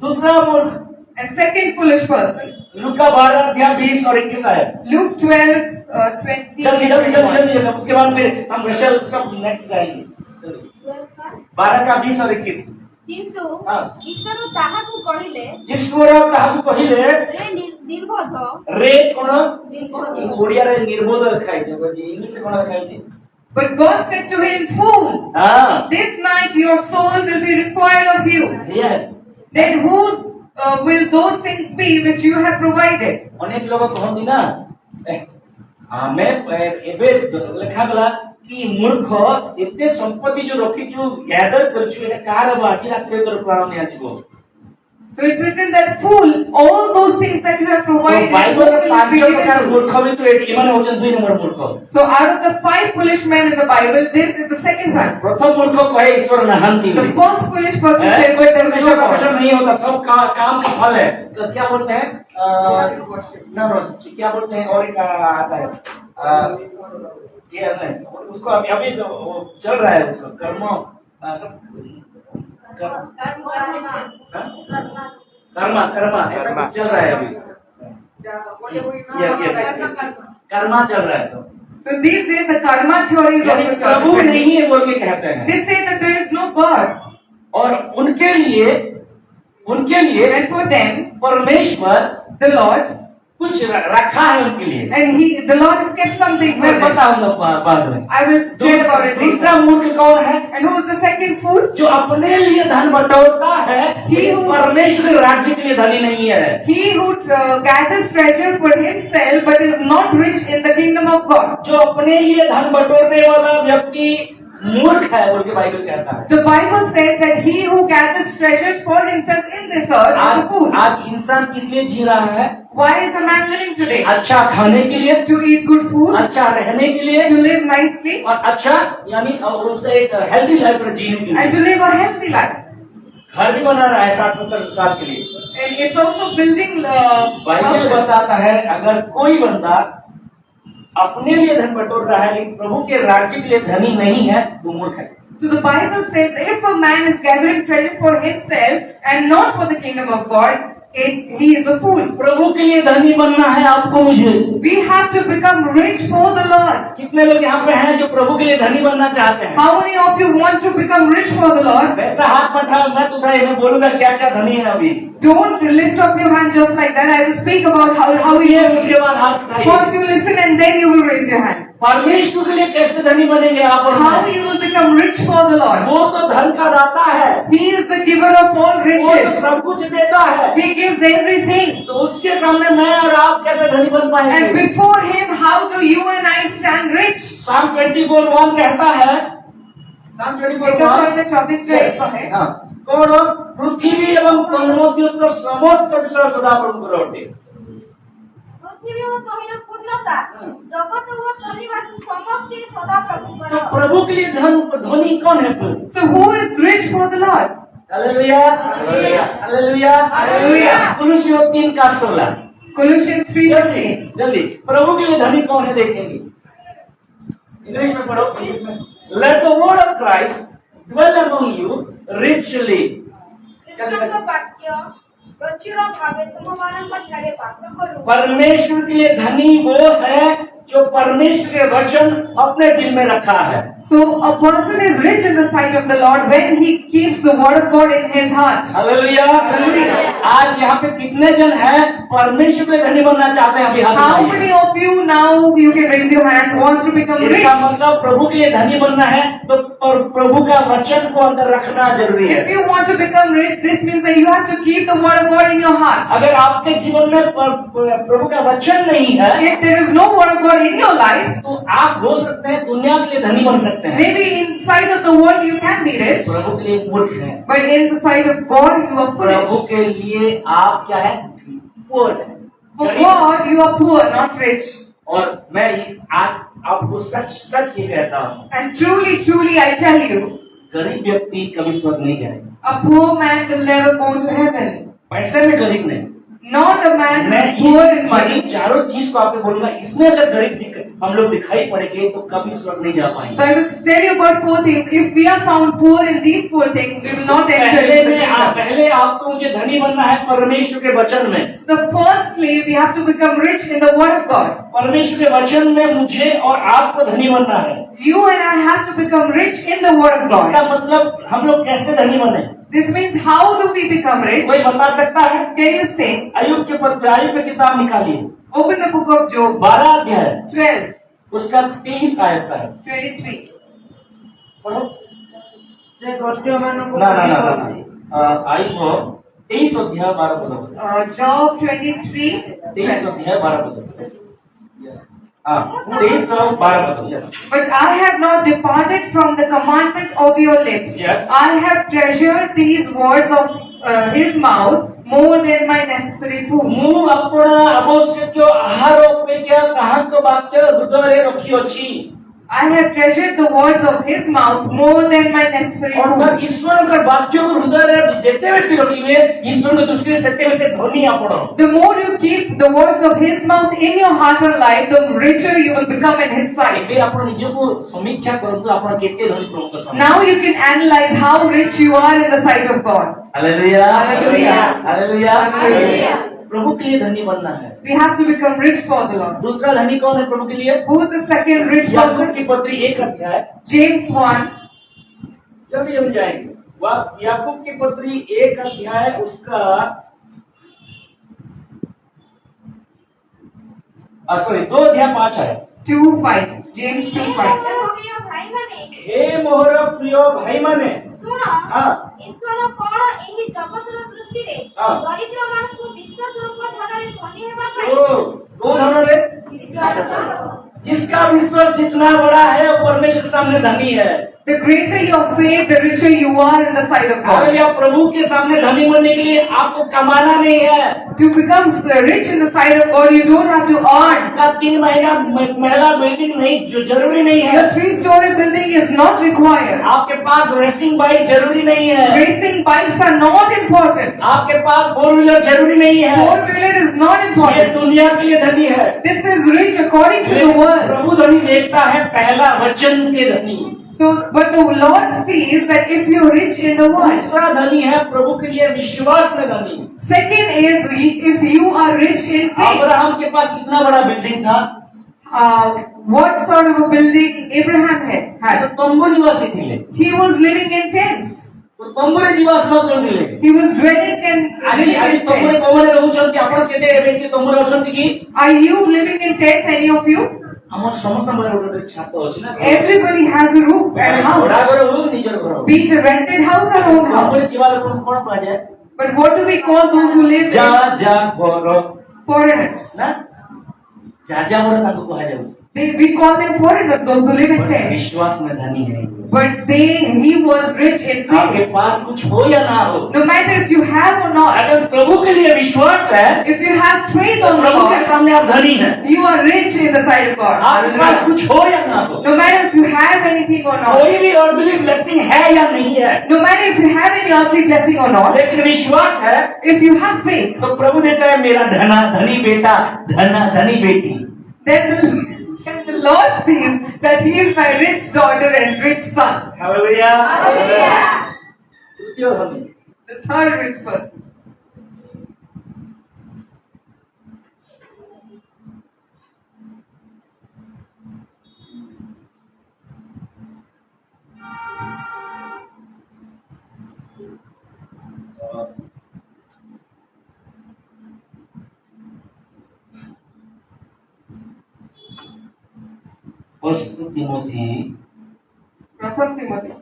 दूसरा मूर्ख And second foolish person, लूका 12:20 और 21 आया। Luke 12:20. जल्दी जल्दी जल्दी जल्दी जल्दी, उसके बाद फिर हम विषय सब नेक्स्ट जाएंगे। 12 का 20 और 21। किंतु हाँ। ईश्वर ताहाकु कहिले ईश्वर ताहाकु कहिले रे निर्बोध रे कोन निर्बोध ओडिया रे निर्बोध लिखाई छै, इंग्लिश में कोन लिखाई छै? But God said to him, fool, हां, this night your soul will be required of you. Yes. Then whose will those things be which you have provided? अनेक लोग कहନ୍ତି ना हमें एबे लिखा गला कि मूर्ख एते संपत्ति जो रखिछु गैदर करछु एटा कार बाजी रात्रि तोर प्राण नै आछिबो। So it's written that fool, all those things that you have तो provided बाइबल में will पांच be प्रकार given to you. मूर्ख भी तो एटी माने होचन 2 नंबर मूर्ख। So out of the 5 foolish men in the Bible, this is the second time. प्रथम मूर्ख कहे ईश्वर नाहंती। The first foolish person है? says कोई that there is परमेश्वर no का God. वचन नहीं होता, सब काम का फल है। तो क्या बोलते हैं? ना क्या बोलते हैं? और एक आता है ये नहीं, उसको अभी तो चल रहा है, उसको कर्म सब कर्मा ऐसा कुछ चल रहा है अभी। कर्मा चल रहा है तो। So these days the karma theory is यानी also प्रभु true. नहीं है बोल के कहते हैं। They say that there is no God. और उनके लिए And for them, परमेश्वर the Lord कुछ रखा है उनके लिए। And the Lord has kept something for मैं them. बताऊंगा बाद में। I will tell about it दूसरा later. मूर्ख कौन है? And who is the second fool? जो अपने लिए धन बटोरता है, He who- परमेश्वर राज्य के लिए धनी नहीं है। He who gathers treasure for himself but is not rich in the kingdom of God. जो अपने लिए धन बटोरने वाला व्यक्ति मूर्ख है, बोल के बाइबल कहता है। The Bible says that he who gathers treasures for himself in this earth is a fool. आज इंसान किस लिए जी रहा है? Why is a man living today? अच्छा खाने के लिए, To eat good food, अच्छा रहने के लिए, to live nicely, और अच्छा यानी और उससे एक हेल्दी लाइफ जीने के and लिए। to live a healthy life. घर भी बना रहा है 60-70 साल के लिए। And it's also building Bible houses. बताता है अगर कोई बंदा अपने लिए धन बटोर रहा है लेकिन प्रभु के राज्य के लिए धनी नहीं है, वो मूर्ख है। So the Bible says if a man is gathering treasure for himself and not for the kingdom of God, he is a fool. प्रभु के लिए धनी बनना है आपको मुझे। We have to become rich for the Lord. कितने लोग यहाँ पे हैं जो प्रभु के लिए धनी बनना चाहते हैं? How many of you want to become rich for the Lord? वैसा हाथ मत उठाओ, मैं तुझे मैं बोलूंगा क्या क्या धनी है अभी। Don't lift up your hand just like that. I will speak about how you ये उसके बाद हाथ उठाइए। first you listen and then you will raise your hand. परमेश्वर के लिए कैसे धनी बनेंगे आप और How मैं? you will become rich for the Lord. वो तो धन का दाता है, He is the giver of all वो तो riches. सब कुछ देता है। He gives everything. तो उसके सामने मैं और आप कैसे धनी बन And पाएंगे? before Him, how do you and I stand rich? Psalm 24:1 कहता है, Psalm 24:1 हाँ, कौन पृथ्वी एवं तन्मध्य समस्त विषय सदा प्रभु अटे। पृथ्वी ও তহির পূর্ণতা জগৎ ও তহিবাসী সমস্ত সদা প্রভুଙ୍କର। तो प्रभु के लिए धनी कौन है? प्रभु। So who is rich for the Lord? हालेलुया, हालेलुया, हालेलुया। कुलुसियों 3:16। Colossians 3:16. जल्दी प्रभु के लिए धनी कौन है देखेंगे। इंग्लिश में पढ़ो, इंग्लिश में। Let the word of Christ dwell among you richly। ଖ୍ରୀଷ୍ଟଙ୍କ ବାକ୍ୟ ପ୍ରଚୁର ଭାବେ ତୁମମାନଙ୍କ ଠାରେ ବାସ କରୁ। परमेश्वर के लिए धनी वो है जो परमेश्वर के वचन अपने दिल में रखा है। So a person is rich in the sight of the Lord when he keeps the word of God in his heart. Hallelujah. Hallelujah. आज यहाँ पे कितने जन हैं परमेश्वर के धनी बनना चाहते हैं? अभी हाथ How उठाइए। many of you now you can raise your hands wants to become rich? इसका मतलब प्रभु के लिए धनी बनना है तो प्रभु का वचन को अंदर रखना जरूरी है। If you want to become rich, this means that you have to keep the word of God in your heart. अगर आपके जीवन में प्रभु का वचन नहीं है If there is no word of God in your life, तो आप हो सकते हैं दुनिया के लिए धनी बन सकते हैं, maybe inside of the world you can be rich, प्रभु के लिए मूर्ख है। but in the sight of God you are Prabhu foolish. के लिए आप क्या है? पुअर है। For God you are poor, not rich. और मैं आज आपको सच सच ये कहता हूँ, And truly, truly I tell you, गरीब व्यक्ति कभी स्वर्ग नहीं जाएगा। a poor man will never go to heaven. पैसे में गरीब नहीं। Not a man मैं poor in ये money. चारों चीज को आपको बोलूंगा, इसमें अगर गरीब हम लोग दिखाई पड़ेंगे तो कभी स्वर्ग नहीं जा So पाएंगे। I will tell you about 4 things. If we are found poor in these 4 things, we will not enter into the kingdom. पहले आपको मुझे धनी बनना है परमेश्वर के वचन में। The firstly, we have to become rich in the word of God. परमेश्वर के वचन में मुझे और आपको धनी बनना है। You and I have to become rich in the word of इसका God. मतलब हम लोग कैसे धनी बने? This means how do we become rich? कोई बता सकता है? Can you say? अय्यूब के पत्र, अय्यूब की किताब निकालिए, Open the book of Job, 12 अध्याय, 12, उसका 23 आयत है। 23. पढ़ो। ସେ ଦସ୍ୟୁମାନଙ୍କୁ ना ना ना ना अय्यूब 23 अध्याय 12 पद। Job 23. 23 अध्याय 12 पद। हाँ, 23 और 12 पद। Yes. But I have not departed from the commandment of your lips. Yes. I have treasured these words of his mouth more than my necessary food. ମୁଁ ଆପଣ ଆବଶ୍ୟକୀୟ ଆହାର ଅପେକ୍ଷା ତାହାଙ୍କ ବାକ୍ୟ ହୃଦୟରେ ରଖିଅଛି। I have treasured the words of his mouth more than my necessary ଅର୍ଥାତ୍ food. ଈଶ୍ୱରଙ୍କ ବାକ୍ୟକୁ ହୃଦୟରେ ଯେତେ ବେଶୀ ରଖିବେ ଈଶ୍ୱରଙ୍କ ଦୃଷ୍ଟିରେ ସେତେ ବେଶୀ ଧନୀ ଆପଣ। The more you keep the words of his mouth in your heart and life, the richer you will become in his sight. ଏବେ ଆପଣ ନିଜକୁ ସମୀକ୍ଷା କରନ୍ତୁ, ଆପଣ କେତେ ଧନୀ ପ୍ରଭୁଙ୍କ ସାମ୍ନାରେ। Now you can analyze how rich you are in the sight of God. हालेलुया, हालेलुया, हालेलुया, हालेलुया। प्रभु के लिए धनी बनना है। We have to become rich for the Lord. दूसरा धनी कौन है प्रभु के लिए? Who is the second rich Yakub person? की पत्री 1 अध्याय, James 1. जल्दी जल्दी जाएंगे। वह याकूब की पत्री 1 अध्याय उसका सॉरी 2:5 है। 2:5. James 2:5. ଦେଖ ପ୍ରିୟ ଭାଇମାନେ, हे मोर प्रिय भाई माने ଶୁଣ, ହଁ। ଈଶ୍ୱର କଣ ଏହି ଜଗତର ଦୃଷ୍ଟିରେ ହଁ। ଦରିଦ୍ରମାନଙ୍କୁ ବିଶ୍ୱାସରୂପ ଧାରାରେ ଧନୀ ହେବା ପାଇଁ को धन रे ବିଶ୍ୱାସ जिसका विश्वास जितना बड़ा है वो परमेश्वर के सामने धनी है। The greater your faith, the richer you are in the sight of God. हालेलुया। प्रभु के सामने धनी बनने के लिए आपको कमाना नहीं है। To become rich in the sight of God, you don't have to earn. आपका 3 महला बिल्डिंग नहीं जरूरी नहीं है। Your 3-story building is not required. आपके पास रेसिंग बाइक जरूरी नहीं है। Racing bikes are not important. आपके पास 4 व्हीलर जरूरी नहीं है। 4-wheeler is not ये important. दुनिया के लिए धनी है। This is rich according to the world. प्रभु धनी देखता है पहला वचन के धनी। So, but the Lord sees that if you're rich in the world. दूसरा धनी है प्रभु के लिए विश्वास में धनी। Second is if you are rich in faith. Abraham के पास कितना बड़ा बिल्डिंग था? What sort of a building Abraham had? तो तंबू निवासी थे। He was living in tents. तो तंबूरे जीवास न करले। He was dwelling and आज living आज in तंबूरे tents. कोमरे रहउछंती आपण केते एबे कि तंबूरे अछंती कि? Are you living in tents, any of you? हमर समस्त हमर गोटे छात अछि ना। Everybody has a roof and a बड़ा house. घर हो निजर घर हो। Be it a rented house or own house. तंबूरे जीवाल कोन कहा जाय? But what do we call those who live जा in जा घर foreigners? ना जा जा मोर ताको कहा जाय। We call them foreigners, those who live in tents. विश्वास में धनी है। But he was rich in आपके faith. पास कुछ हो या ना हो, No matter if you have or not, अगर प्रभु के लिए विश्वास है if you have faith तो on the प्रभु के Lord, सामने आप धनी हैं। you are rich in the sight of God. आपके पास Hallelujah. कुछ हो या ना हो, No matter if you have anything or not, कोई भी अर्धली ब्लेसिंग है या नहीं है, no matter if you have any earthly blessing or not, लेकिन विश्वास है if you have faith, तो प्रभु देता है मेरा धनी बेटा धनी बेटी। then the Lord sees that he is my rich daughter and rich son. Hallelujah. Hallelujah. तृतीय धनी The third rich person. First Timothy Pratham Timothy.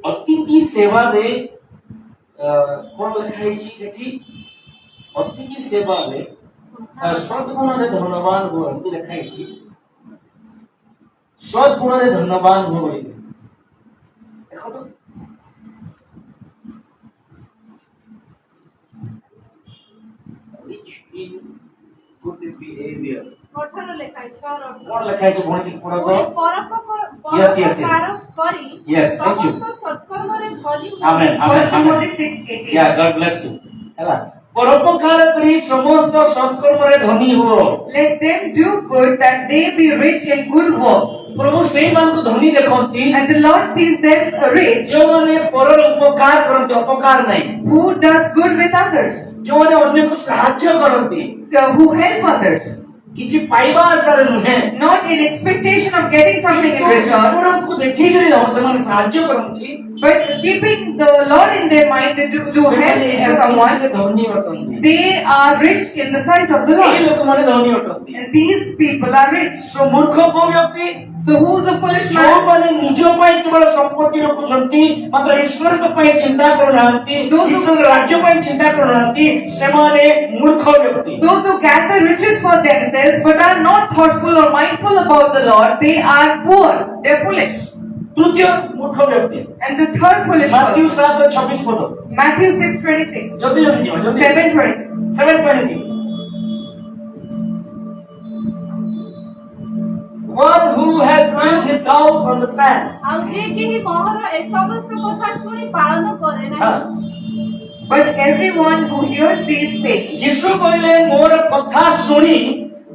अतिथि सेवा रे कौन लिखाई सेठी अतिथि सेवा रे सद्गुण रे धनवान हो एमती लिखाई छी। सद्गुण रे धनवान हो बोली देखो तो rich in good behavior 18 ଲେଖା ଅଛି 6 कौन लिखाई छी भणी पढ़ो तो ପରୋପକାର କରି Yes, thank you. ସମସ୍ତ ସତ୍କର୍ମରେ ଧନୀ ହୁଅ। आमेन First आमेन आमेन। Timothy 6:18. या गॉड ब्लेस यू हैला परोपकार करी समस्त सत्कर्म रे धनी हो। Let them do good that they be rich in good works. प्रभु सेही मान को धनी देखंती And the Lord sees them rich जो माने परर उपकार करंती अपकार नहीं, who does good with others, जो माने अन्य को सहाय्य करंती who help others, किछि पाइबा आशारे नुहे not in expectation of getting something in return, ईश्वर को देखि करी ସେମାନେ सहाय्य करंती but keeping the Lord in their mind they do help someone. धनी अटंती। They are rich in the sight of the এই Lord. लोक माने धनी अटंती। And these people are rich. सो मूर्ख को व्यक्ति So who's the foolish जो man? माने निज ପାଇଁ केवल संपत्ति रखुଛନ୍ତି मात्र ईश्वर को ପାଇଁ चिंता करूनांती, ईश्वर राज्य ପାଇଁ चिंता करूनांती, ସେମାନେ मूर्ख व्यक्ति। Those who gather riches for themselves but are not thoughtful or mindful about the Lord, they are poor. They are foolish. तृतीय मूर्ख व्यक्ति And the third foolish Matthew person, 7:26 पद Matthew 6:26, जल्दी जल्दी जीवा जल्दी 7:26. 7:26 One who has built his house on the sand ଆଉ ଯେ କେହି ମୋହର ଏ ସମସ୍ତ କଥା ଶୁଣି ପାଳନ କରେ हाँ ନାହିଁ But everyone who hears these things, यीशु कहले मोर कथा सुनी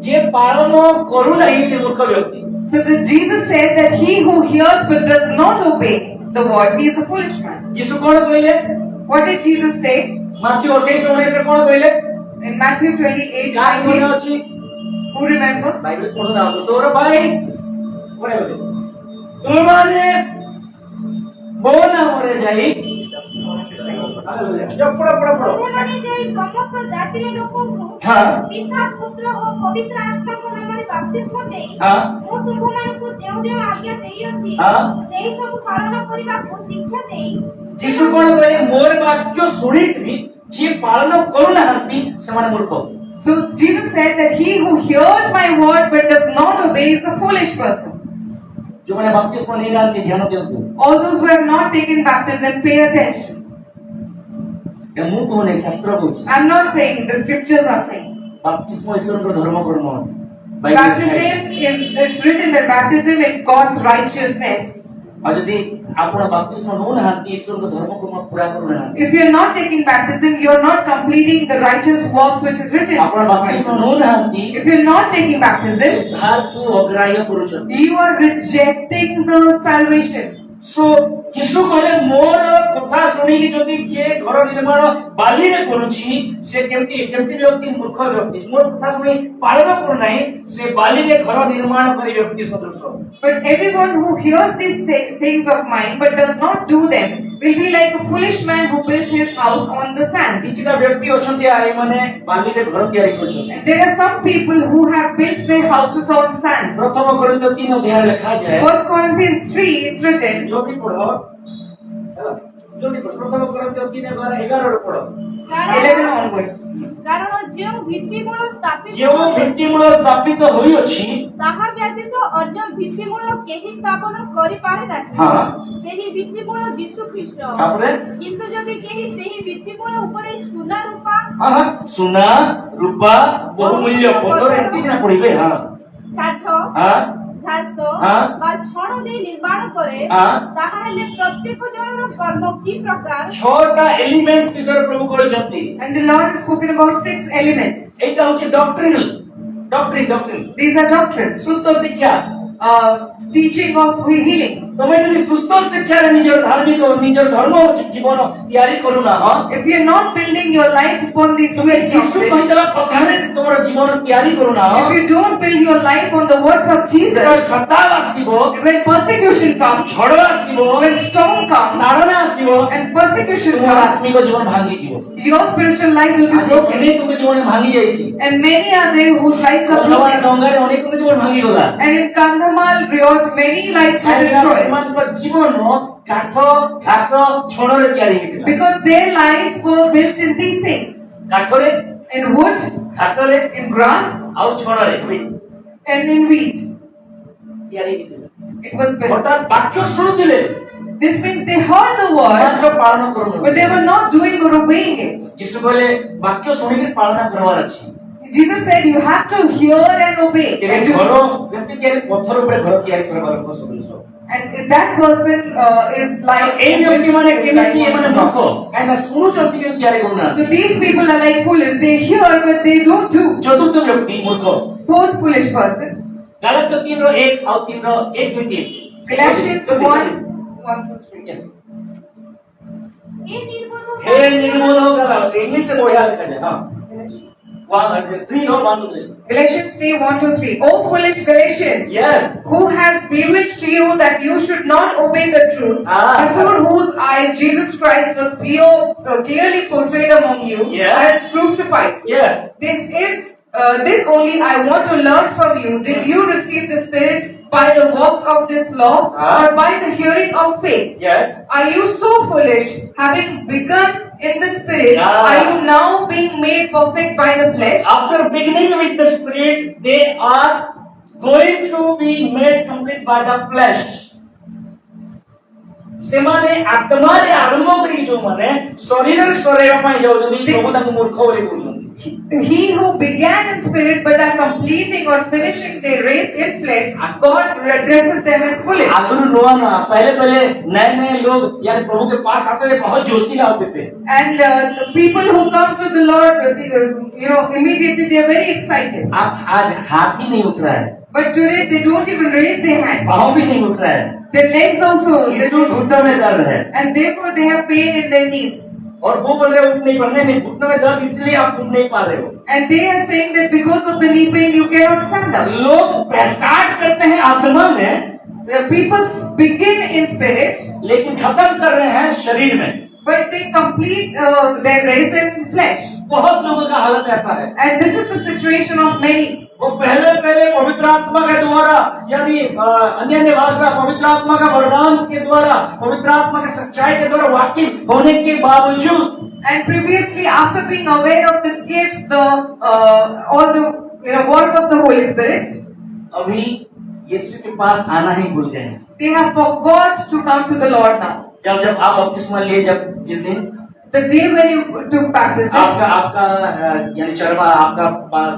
जे पालन करू नहीं से मूर्ख व्यक्ति। so that Jesus said that he who hears but does not obey, the word, he is a foolish man. यीशु कौन कहले? What did Jesus say? Matthew 28:19 कौन कहले? In Matthew 28, क्या मने 19, अछि? who remember? बाइबल पढ़ो ना तो सोर भाई पढ़े बोले तुमने बोना मरे जाई जब पढ़ो ତୁମେମାନେ ଯାଇ ସମସ୍ତ ଜାତିର ଲୋକଙ୍କୁ हाँ। ପିତା ପୁତ୍ର ଓ ପବିତ୍ର ଆତ୍ମାଙ୍କ ନାମରେ ବାପ୍ତିସ୍ମ ଦେଇ हाँ। ମୁଁ ତୁମମାନଙ୍କୁ ଯେଉଁ ଯେଉଁ ଆଜ୍ଞା ଦେଇଅଛି हाँ। ସେହି ସବୁ ପାଳନ କରିବାକୁ ଶିକ୍ଷା ଦେଇ यीशु कौन कहले मोर वाक्य सुनिकरी जे पालन करूनाहांती सेमाने मूर्ख So Jesus said that he who hears my word but does not obey is a foolish person. जो मैंने बपतिस्मा नहीं लिया ध्यान दियंतु All those who have not taken baptism, pay attention. ये मु कोने शास्त्र कहूची I'm not saying, the scriptures are saying. बपतिस्मा ईश्वर को धर्म कर्म Baptism it's written that baptism is God's righteousness. और यदि आपण बपतिस्मा नोनाहांती ईश्वर को धर्म कर्म पूरा करूनाहांती If you are not taking baptism, you are not completing the righteous works which is written. आपण बपतिस्मा नोनाहांती If you are not taking baptism, उद्धार को अग्राह्य करूछन you are rejecting the salvation. सो यीशु कहले मोर कथा सुनी कि जदि जे घर निर्माण बाली रे करूची से केमती व्यक्ति मूर्ख व्यक्ति मोर कथा सुनी पालन करू नाही से बाली रे घर निर्माण करी व्यक्ति सदृश But everyone who hears these things of mine but does not do them will be like a foolish man who built his house on the sand. किछिटा व्यक्ति अछंती आइ माने बाली रे घर तयारी करछन There are some people who have built their houses on sand. प्रथम Corinth 3 अध्याय लिखा जाय 1 Corinthians 3 it's written, जो भी पढ़ो जो भी पढ़ो प्रथम कोरिन्थ 3:11 रे पढ़ो 11 onwards. କାରଣ ଯେଉଁ ଭିତ୍ତିମୂଳ ସ୍ଥାପିତ ଯେଉଁ ଭିତ୍ତିମୂଳ ସ୍ଥାପିତ ହୋଇ ଅଛି ତାହା ବ୍ୟତୀତ ଅନ୍ୟ ଭିତ୍ତିମୂଳ କେହି ସ୍ଥାପନ କରିପାରେ ନାହିଁ ହଁ ସେହି ଭିତ୍ତିମୂଳ ଯୀଶୁ ଖ୍ରୀଷ୍ଟ ତାପରେ କିନ୍ତୁ ଯଦି କେହି ସେହି ଭିତ୍ତିମୂଳ ଉପରେ ସୁନା ରୂପା हाँ सुना रूपा बहुमूल्य पत्थर एमती ना पड़िबे हाँ କାଠ हाँ ଘାସ ହଁ। ବା ଛଣ ଦେଇ ନିର୍ମାଣ କରେ ହଁ। ତାହେଲେ ପ୍ରତ୍ୟେକ ଜଣର କର୍ମ କି ପ୍ରକାର छोटा एलिमेंट्स विषय प्रभु कहछंती And the Lord has spoken about 6 elements. एटा होची डॉक्ट्रिन These are doctrines. सुस्त शिक्षा Teaching of healing. तमे यदि सुस्त शिक्षा रे निजर धार्मिक निजर धर्म जीवन तयारी करू ना हां If you are not building your life upon these तमे sweet यीशु doctrines, कहितला कथारे तोर जीवन तयारी करू ना if you don't build your life on the words of तो Jesus, सताव आसीबो when persecution comes, झड़ आसीबो when storm comes, Taran आसीबो and persecution तोर comes, आत्मिक जीवन भांगी जीवो your spiritual life will be आज broken. अनेक को जीवन भांगी जाईसी And many are there whose lives are भगवान broken. डोंगारे अनेक को जीवन भांगी गला And in Kandhamal, Riot, many lives were destroyed. ସେମାନଙ୍କ ଜୀବନ କାଠ ଘାସ ଛଣରେ ତିଆରି ହେଇଥିଲା Because their lives were built in these things. କାଠରେ In wood, ଘାସରେ in grass, ଆଉ ଛଣରେ and in wheat. ତିଆରି ହେଇଥିଲା It was built. ଅର୍ଥାତ୍ ବାକ୍ୟ ଶୁଣୁଥିଲେ This means they heard the word, ମାତ୍ର ପାଳନ କରୁନଥିଲେ but they were not doing or obeying it. ଯୀଶୁ କହିଲେ ବାକ୍ୟ ଶୁଣିକି ପାଳନ କରିବାର ଅଛି Jesus said you have to hear and obey. ତେବେ And, ଘର ଯେମିତି ତିଆରି ପଥର ଉପରେ ଘର ତିଆରି କରିବାର ଲୋକ ସଦୃଶ and that person is like. ଏଇ ବ୍ୟକ୍ତି ମାନେ କେମିତି ଏମାନେ ମୂର୍ଖ କାହିଁକିନା ଶୁଣୁଛନ୍ତି କିନ୍ତୁ ତିଆରି କରୁନାହାନ୍ତି So these people are like foolish. They hear but they don't do. ଚତୁର୍ଥ ବ୍ୟକ୍ତି ମୂର୍ଖ Fourth foolish person. ଗାଲାତ୍ୟ 3:1 ଆଉ 3:1-2-3 Galatians 1:1-3. Yes. ଏ ନିର୍ବୋଧ हे निर्मोल हो गला इंग्लिश से बढ़िया लिखा जाए हाँ 3:1-3 Galatians 3:1-3. Oh foolish Galatians, Yes. who has bewitched you that you should not obey the truth, Ah. before whose eyes Jesus Christ was clearly portrayed among you Yes. as crucified. Yes. This only I want to learn from you. Did you receive the Spirit by the works of this law, Ah. or by the hearing of faith? Yes. Are you so foolish, having begun in the Spirit, Ah. are you now being made perfect by the flesh? After beginning with the spirit, they are going to be made complete by the flesh. ସେମାନେ ଆତ୍ମାରେ ଆରମ୍ଭ କରି ଯୋଉମାନେ ଶରୀରରେ ସରେଇବା ପାଇଁ ଯାଉଛନ୍ତି ପ୍ରଭୁ ତାଙ୍କୁ ମୂର୍ଖ ବୋଲି କହୁଛନ୍ତି He who began in spirit but are completing or finishing their race in flesh, God addresses them as foolish. आगुरु नया नया पहले नए लोग यानी प्रभु के पास आते थे बहुत जोशी आते थे And the people who come to the Lord, immediately they are very excited. आप आज हाथ ही नहीं उठ रहा है But today they don't even raise their hands. पाँव भी नहीं उठ रहा है Their legs also, यीशु घुटनों में दर्द है and therefore they have pain in their knees. और वो बोल रहे उठ नहीं पा रहे, नहीं घुटनों में दर्द इसलिए आप उठ नहीं पा रहे हो। And they are saying that because of the knee pain you cannot stand up. लोग स्टार्ट करते हैं आत्मा में, The people begin in spirit, लेकिन खत्म कर रहे हैं शरीर में। but they complete their race in flesh. बहुत लोगों का हालत ऐसा है। And this is the situation of many. वो पहले पवित्र आत्मा के द्वारा, यानी अन्य भाषा, पवित्र आत्मा का वरदान के द्वारा, पवित्र आत्मा की सच्चाई के द्वारा वाकिफ होने के बावजूद, And previously, after being aware of the gifts, the all the work of the Holy Spirit, अभी यीशु के पास आना ही भूल गए हैं। they have forgot to come to the Lord now. जब आप बपतिस्मा लिए, जब जिस दिन The day when you took baptism, आपका यानी चरवा, आपका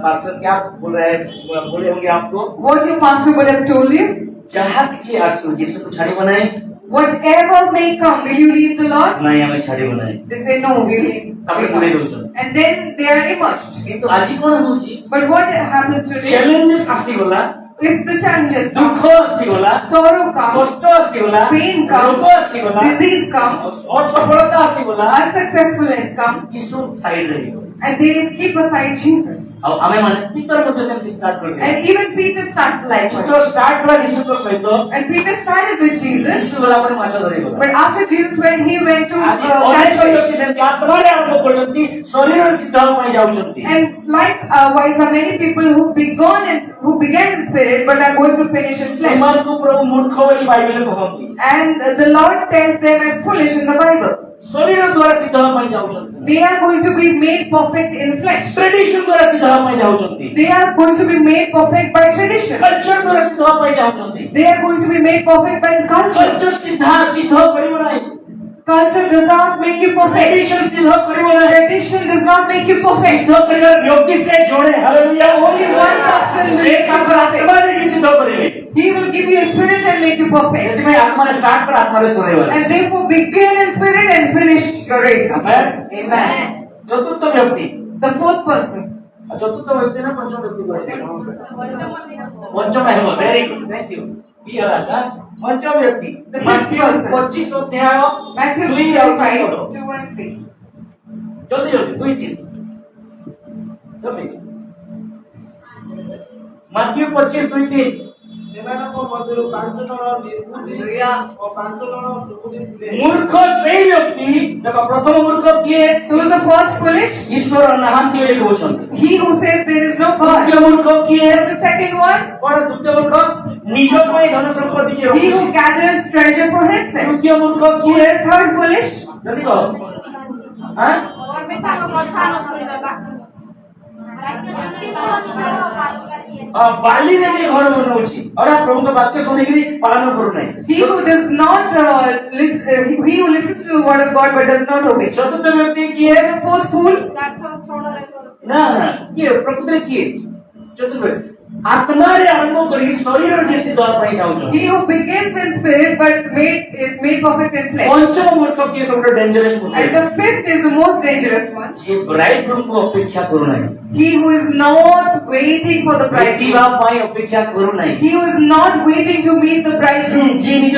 पास्टर क्या बोले होंगे आपको, what your pastor would have told you, जहाँ किसी आंसू जिससे कुछ छाड़ी बनाए, whatever may come, will you leave the Lord? नहीं हमें छाड़ी बनाए, They say no, we'll leave. तब पूरे दोस्तों। And then they are immersed. तो आज ही कौन होगी? But what happens today? Challenges आसी बोला, If the challenges come, दुखो आसी बोला, sorrow comes, कष्ट आसी बोला, pain comes, रोगो आसी बोला, disease comes, और सफलता आसी बोला, unsuccessfulness comes, यीशु साइड रहेगा। and they keep aside Jesus. अब हमें माने पीतर मध्य से स्टार्ट कर दिया। And even Peter started likewise. पीतर स्टार्ट करा यीशु को सहित, And Peter started with Jesus. यीशु बोला पर माचा धरे बोला। But after Jesus, when he went to आज catch अनेक fish, लोग हैं आत्मारे आरंभ करते शरीर सिद्ध होने जाउछंती। and likewise are many people who began in spirit but are going to finish in flesh. समाज को प्रभु मूर्ख बोली बाइबल में कहती। And the Lord tells them as foolish in the Bible. शरीर द्वारा सिद्ध होने जाउछंती। They are going to be made perfect in flesh. Tradition द्वारा सिद्ध होने जाउछंती। They are going to be made perfect by tradition. Culture द्वारा सिद्ध होने जाउछंती। They are going to be made perfect by culture. Culture सिद्ध करिबो नाही। Culture does not make you perfect. Tradition सिद्ध करिबो नाही। Tradition does not make you perfect. सिद्ध करिगर योग्य से जोड़े। Hallelujah. Only one person will एक make you आत्मा perfect. ने सिद्ध करिबे। He will give you a spirit and make you perfect. इसमें आत्मा ने स्टार्ट कर आत्मा ने सोने वाला। And therefore begin in spirit and finish your race. Amen. Amen. चतुर्थ व्यक्ति, The fourth person. चतुर्थ व्यक्ति ना पंचम व्यक्ति पंचम है वो। Very good, thank you. ये वाला पंचम व्यक्ति The fifth मत्ती person. 25 अध्याय Matthew 2 और 3 5, पढ़ो। 2 and 3. जल्दी जल्दी 2 3 जल्दी। मत्ती 25 2 3। ସେମାନଙ୍କ ମଧ୍ୟରୁ 5 ଜଣ ନିର୍ବୁଦ୍ଧି ଓ 5 ଜଣ ସୁବୁଦ୍ଧି ଥିଲେ। मूर्ख সেই ব্যক্তি, দেখো প্রথম মূর্খ কিয়ে? So the first foolish, ईश्वर नाहांती बोली कहउछन्ती। he who says there is no God. द्वितीय मूर्ख किए? So the second one, कौन द्वितीय मूर्ख? निज ପାଇଁ धन संपत्ति के he who रखुछि। gathers treasure for himself. तृतीय मूर्ख Who किए? is the third foolish? जल्दी कहो। हां? परमेश्वर କଥା ନ ଶୁଣିବା ବାକି बाली ने जे घर बनाउछि और आप प्रभु के वाक्य सुनिकरी पालन करू नै। He who does not he who listens to the word of God but does not obey. चतुर्थ व्यक्ति किए? The fourth fool, ପାଠ ଛଳରେ କରୁ ना ना किए प्रकृति किए? चतुर्थ आत्मा रे आरंभ करी शरीर जे सिद्ध होय जाउछ। he who begins in spirit but is made perfect in flesh. पंचम मूर्ख किए सबसे डेंजरस मूर्ख। And the fifth is the most dangerous one. J bride groom को अपेक्षा करू नै। He who is not waiting for the Pratibha bridegroom. पाई अपेक्षा करू नै। He who is not waiting to meet the bridegroom. जे निज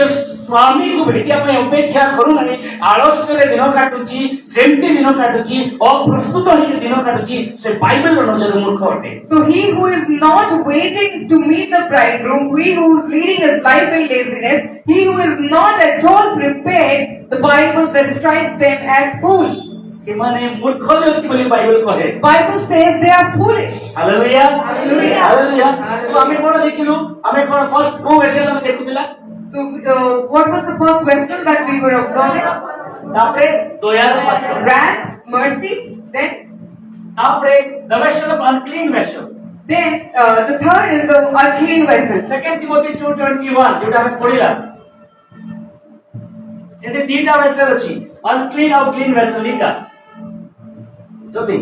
स्वामी को भेटिया ପାଇଁ ଅପେକ୍ଷା କରୁ ନାହିଁ, ଆଳସ୍ୟରେ ଦିନ କାଟୁଛି, ସେମିତି ଦିନ କାଟୁଛି, ଅପ୍ରସ୍ତୁତ ହେଇକି ଦିନ କାଟୁଛି, ସେ ବାଇବେଲର ନଜରରେ ମୂର୍ଖ ଅଟେ। So he who is not waiting to meet the bridegroom, he who is leading his life in laziness, he who is not at all prepared, the Bible describes them as fools. ସେମାନେ ମୂର୍ଖ ବ୍ୟକ୍ତି ବୋଲି Bible କହେ। Bible says they are foolish. Hallelujah Hallelujah. Hallelujah. ତ ଆମେ କଣ ଦେଖିଲୁ? ଆମେ କଣ ଫାର୍ଷ୍ଟ କୋ ଭେସେଲ ଆମେ ଦେଖୁଥିଲା? So what was the first vessel that we were observing? ତାପରେ ଦୟାର ପାତ୍ର, Wrath, mercy, then ତାପରେ the vessel of unclean vessel। the third is the unclean vessel. Second Timothy 2:21 ଯୋଉଟା ଆମେ ପଢିଲା, ସେଠି ଦିଟା ଭେସେଲ ଅଛି, unclean ଆଉ clean vessel ଦିଟା। ଯଦି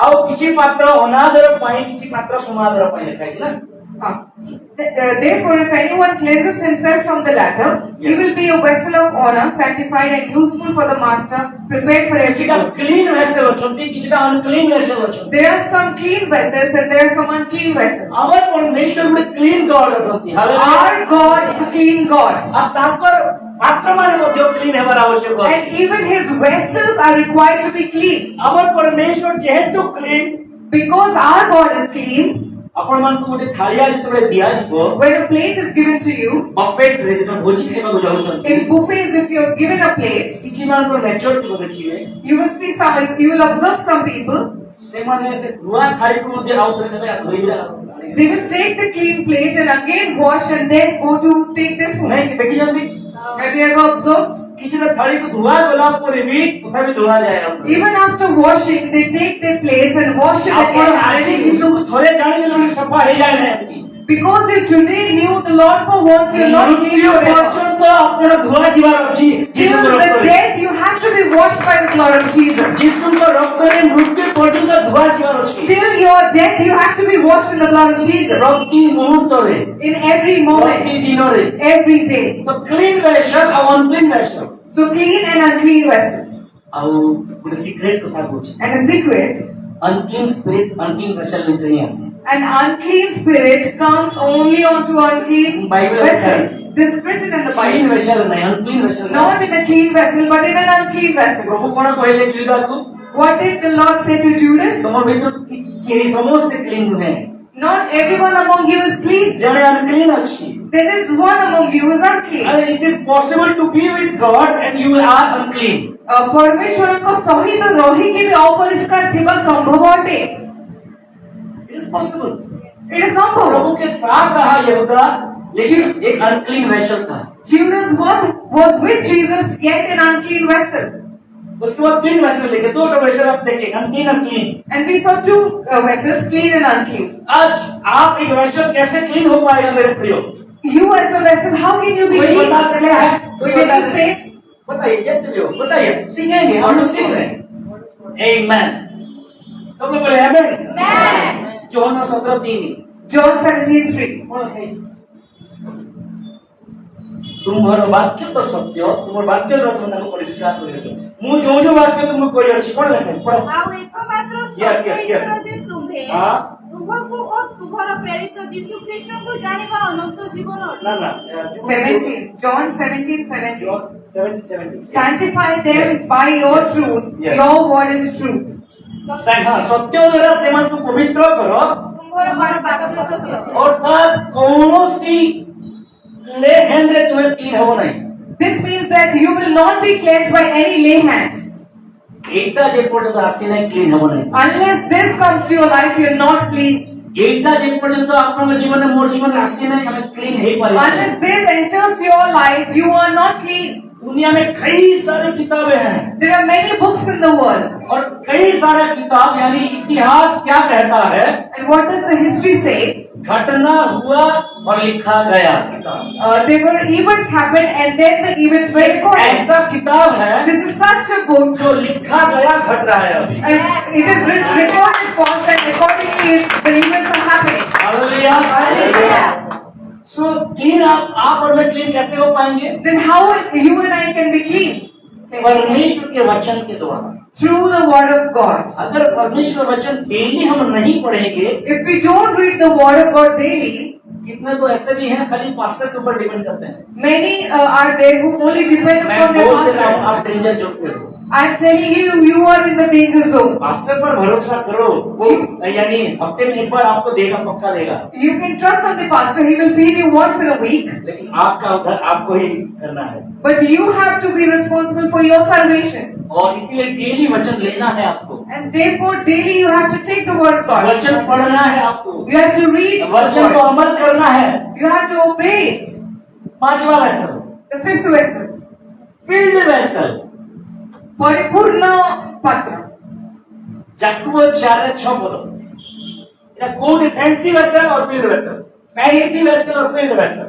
ଆଉ କିଛି ପାତ୍ର ଅନାଦର ପାଇଁ, କିଛି ପାତ୍ର ସମାଦର ପାଇଁ ଲେଖା ହେଇଛି ନା। Therefore, if anyone cleanses himself from the latter, he Yes. will be a vessel of honor, sanctified and useful for the master, prepared for every किछिटा good. क्लीन वेसल अछंती किछिटा अनक्लीन वेसल अछंती There are some clean vessels and there are some unclean vessels. Our परमेश्वर गुडे clean God अछंती हालेलुया Our God is a clean God, आ ताकर पात्र मान मध्य क्लीन हेबार आवश्यक अछि and even His vessels are required to be clean. Our परमेश्वर जेहेतु clean Because our God is clean, आपण मान को गोटे थालिया जेतबे दिया जिवो when a plate is given to you, Buffett रे जेतो भोजी खाइबा को जाउछन in buffets, if you're given a plate, किछि मान को नेचर को देखिबे you will see some, you will observe some people, से माने से धुआ थाली को मध्य आउतरे नेबे आ धोइबे they will take the clean plate and again wash and then go to take their food. नहीं देखि जल्दी Have you ever observed? किछि थाली को धुआ गला पर भी तथापि धुआ जाय हम Even after washing, they take their plates and wash it आपण again. आज and यीशु use. को थोड़े जाने लोग सफा हे जाय नहीं Because if today knew the Lord for once, you're not clean मृत्यु forever. पर्यंत आपण धुआ जीवार अछि यीशु Till को the रक्त death, you have to be washed by the blood of Jesus. यीशु को रक्त रे मृत्यु पर्यंत धुआ जीवार अछि Till your death, you have to be washed in the blood of Jesus. प्रति मुहूर्त रे In every प्रति moment, दिन रे every day. तो क्लीन वेसल और unclean vessel So clean and unclean vessels. ଆଉ ଗୋଟେ ସିକ୍ରେଟ କଥା କହୁଛି And a secret, unclean spirit unclean vessel में नहीं आसे an unclean spirit comes only onto unclean Bible vessels. says. This is written in the clean Bible. Vessel नहीं unclean vessel Not in a clean vessel, but in an unclean vessel. प्रभु कोन कहले जुदा को What did the Lord say to Judas? तुम भीतर के समस्त clean नुहे Not everyone among you is clean. जने अनक्लीन अछि There is one among you who is unclean. and it is possible to be with God and you are unclean परमेश्वरଙ୍କ ସହିତ ରହିକି ବି ଅପରିଷ୍କାର ଥିବା ସମ୍ଭବ ଅଟେ. it is possible It is ସମ୍ଭବ. प्रभु के साथ रहा यहूदा लेकिन एक अनक्लीन वेसल था Judas was with Jesus yet an unclean vessel. उसके बाद तीन वेसल देखे दो वेसल आप देखे unclean unclean And we saw two vessels, clean and unclean. आज आप एक वेसल कैसे क्लीन हो पाएगा मेरे प्रियो You as a vessel, how can you be कोई clean? बता सकता है कोई Can बता you say? बताइए कैसे भी हो बताइए सीखेंगे हम लोग सीख रहे हैं आमेन सब लोग बोले आमेन जोहना 17:3 John 17:3. तुम्हारो वाक्य तो सत्य तुम वाक्य रत्न को परिष्कार करियो मु जो वाक्य तुम कोई अछि कोन लेखे पढ़ो ଆଉ एकमात्र Yes, ସତ୍ୟ yes, yes. ଈଶ୍ୱର ଯେ ତୁମ୍ଭେ हाँ। ତୁମକୁ ଓ ତୁମର ପ୍ରେରିତ ଯୀଶୁ ଖ୍ରୀଷ୍ଟଙ୍କୁ ଜାଣିବା ଅନନ୍ତ ଜୀବନ ଅଟେ। ना 17. John 17:17. 70 Sanctify them by your truth. Yes. Your word is truth. हां सत्य द्वारा सेमान को पवित्र करो ତୁମର ବାକ୍ୟ ସତ୍ୟ। अर्थात कौनसी ले हैंड रे तुम्हें क्लीन हो नहीं This means that you will not be cleansed by any lay hand. एटा जे पर्यंत आसी नहीं क्लीन हो नहीं Unless this comes to your life, you're not clean. एटा जे पर्यंत आपन जीवन में मोर जीवन में आसी नहीं हमें क्लीन हे पारे Unless this enters to your life, you are not clean. दुनिया में कई सारे किताबें हैं There are many books in the world. और कई सारे किताब यानी इतिहास क्या कहता है And what does the history say? घटना हुआ और लिखा गया किताब There were events happened and then the events were recorded. ऐसा किताब है This is such a book. जो लिखा गया घट रहा है अभी And it is recorded for us and accordingly the events are happening. Hallelujah Hallelujah. So clean आप और मैं क्लीन कैसे हो पाएंगे Then how you and I can be clean? परमेश्वर के वचन के द्वारा Through the word of God. अगर परमेश्वर वचन डेली हम नहीं पढ़ेंगे If we don't read the word of God daily, कितने तो ऐसे भी हैं खाली पास्टर के ऊपर डिपेंड करते हैं many are there who only depend मैं upon their बोल दे रहा हूँ pastors. आप डेंजर जोन पे हो I'm telling you, you are in the danger zone. Pastor पर भरोसा करो वो यानी हफ्ते में एक बार आपको देगा पक्का देगा You can trust on the pastor, he will feed you once in a week. लेकिन आपका उधर आपको ही करना है But you have to be responsible for your salvation. और इसीलिए डेली वचन लेना है आपको And therefore, daily you have to take the word of God. वचन पढ़ना है आपको You have to read the वचन को word. अमल करना है You have to obey it. पांचवा vessel The fifth vessel. Field vessel परिपूर्ण पात्र. जाकुब 4:6 बोलो এটা কোন ফ্যান্সি ভেসেল और ফিল্ড ভেসেল ফ্যান্সি ভেসেল और ফিল্ড ভেসেল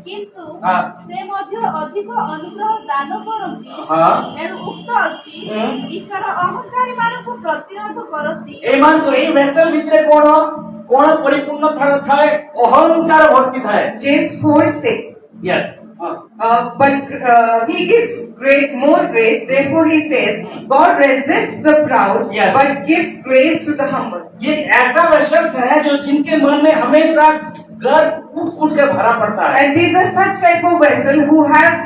କିନ୍ତୁ ହଁ। ସେ ମଧ୍ୟ ଅଧିକ ଅନୁଗ୍ରହ ଦାନ କରନ୍ତି ହଁ। ଏଣୁ ଉକ୍ତ ଅଛି ଈଶ୍ୱର ଅହଂକାରୀ ମାନଙ୍କୁ ପ୍ରତିରୋଧ କରନ୍ତି ଏମାନଙ୍କୁ ଏଇ ଭେସେଲ ଭିତରେ କୋଣ कोण परिपूर्ण थाए अहंकार भक्ति थाए James 4:6. Yes But he gives more grace. Therefore, he says, God resists the proud, Yes. but gives grace to the humble. ये ऐसा वशर्स है जो जिनके मन में हमेशा गर्व कूट के भरा पड़ता है And these are such type of vessels who have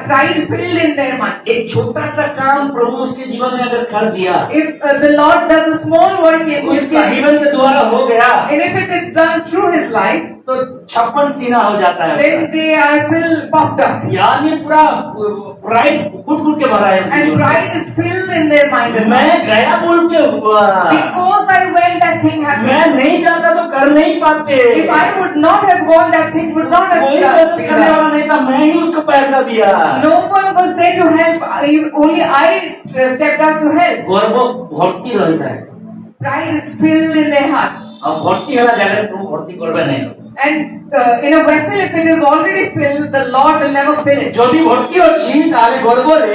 pride filled in their mind. एक छोटा सा काम प्रभु उसके जीवन में अगर कर दिया If the Lord does a small work in his उसके life, जीवन के द्वारा हो गया and if it is done through his life, तो छप्पन सीना हो जाता है then they are filled puffed up. यानी पूरा प्राइड कूट के भरा है उनके And जीवन में। pride is filled in their mind. and मैं heart. गया बोल के हुआ Because I went, that thing happened. मैं नहीं जाता तो कर नहीं पाते If I would not have gone, that thing would not have कोई been मदद करने वाला done. नहीं था मैं ही उसको पैसा दिया No one was there to help. Only I stepped out to help. गर्व भर्ती रहता है Pride is filled in their hearts. और भर्ती वाला जगह प्रभु भर्ती करबे नहीं And in a vessel, if it is already filled, the Lord will never fill it. যদি ভর্তি ଅଛି তাহলে গর্বরে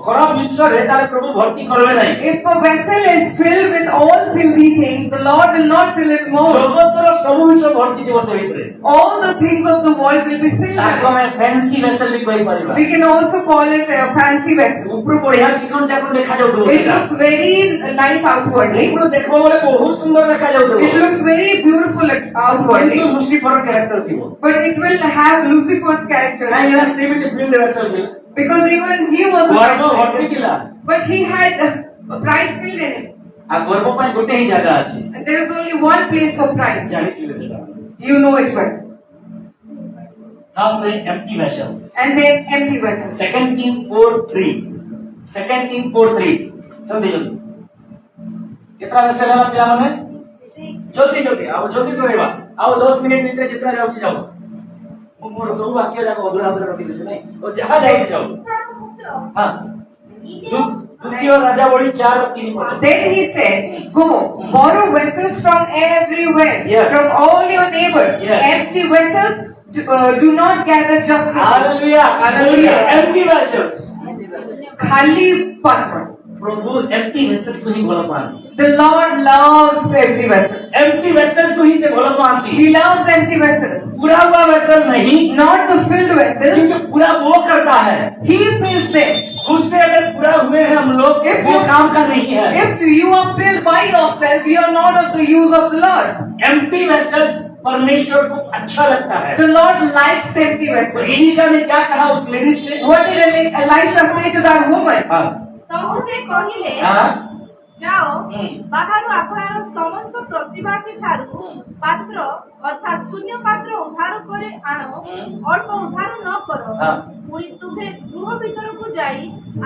খরাপ জিনিসরে তাহলে প্রভু ভর্তি করবে নাই If a vessel is filled with all filthy things, the Lord will not fill it more. জগতର ସବୁ ଜିନିଷ ଭର୍ତ୍ତି ଥିବ ସେ ଭିତରେ All the things of the world will be filled ତାକୁ with. ଆମେ ଫ୍ୟାନ୍ସି ଭେସଲ ବି କହିପାରିବା We can also call it a fancy vessel. ଉପରୁ ବଢିଆ ଚିକଣ Chakan ଦେଖାଯାଉଥିବ It looks very nice outwardly. ଉପରୁ ଦେଖିବ ବୋଲେ ବହୁତ ସୁନ୍ଦର ଦେଖାଯାଉଥିବ It looks very beautiful outwardly. କିନ୍ତୁ ଲୁସିଫର କ୍ୟାରେକ୍ଟର ଥିବ But it will have Lucifer's character. କାହିଁକି ନା ସେ ବି ଫିଲ୍ମ ଭେସଲ ଥିଲା Because even he was a ଗର୍ବ vessel. ଭର୍ତ୍ତି ଥିଲା But he had a pride filled in him. ଆଉ ଗର୍ବ ପାଇଁ ଗୋଟେ ହିଁ ଜାଗା ଅଛି And there is only one place for pride. ଜାଣିଥିବେ ସେଟା You know it well. ତାପରେ empty vessels And then empty vessels. 2 Kings 4:3 2 Kings 4:3 जल्दी जल्दी कितना वैसे लगा पिला में जल्दी जल्दी आओ जल्दी सुनेगा आओ 10 मिनट भीतर जितना जाओ जाओ ମୁଁ ମୋର ସବୁ ବାକ୍ୟ ଯାକ ଅଧୁରା ଅଧୁରା ରଖି ଦେଇଛି ନାଇଁ ଓ ଯାହା ଯାଇକି ଯାଉ ହଁ ଦ୍ୱିତୀୟ ରାଜା ବଳି 4:3 ପଦ Then he said, Go, borrow vessels from everywhere, Yes. from all your neighbors. Yes. Empty vessels, do not gather just hallelujah Hallelujah. empty vessels Khali patra. Prabhu empty vessels को ही भला पाती The Lord loves empty vessels. empty vessels को ही से भला पाती He loves empty vessels. पूरा हुआ vessel नहीं Not the filled vessels. क्योंकि पूरा वो करता है He fills them. खुद से अगर पूरा हुए हैं हम लोग If वो you- काम का नहीं है If you are filled by yourself, you are not of the use of the Lord. empty vessels परमेश्वर को अच्छा लगता है The Lord likes empty तो vessels. एलिशा ने क्या कहा उस लेडीज से What did Elisha say to that woman? हाँ ତମକୁ ସେ କହିଲେ हाँ ଯାଅ ହୁଁ। ବାହାରୁ ଆପଣର ସମସ୍ତ ପ୍ରତିବାସୀ ଠାରୁ ପାତ୍ର ଅର୍ଥାତ୍ ଶୂନ୍ୟ ପାତ୍ର ଉଦ୍ଧାର କରି ଆଣ ଅଳ୍ପ ଉଦ୍ଧାର ନ କର ହଁ। ପୁଣି ତୁମେ ଗୃହ ଭିତରକୁ ଯାଇ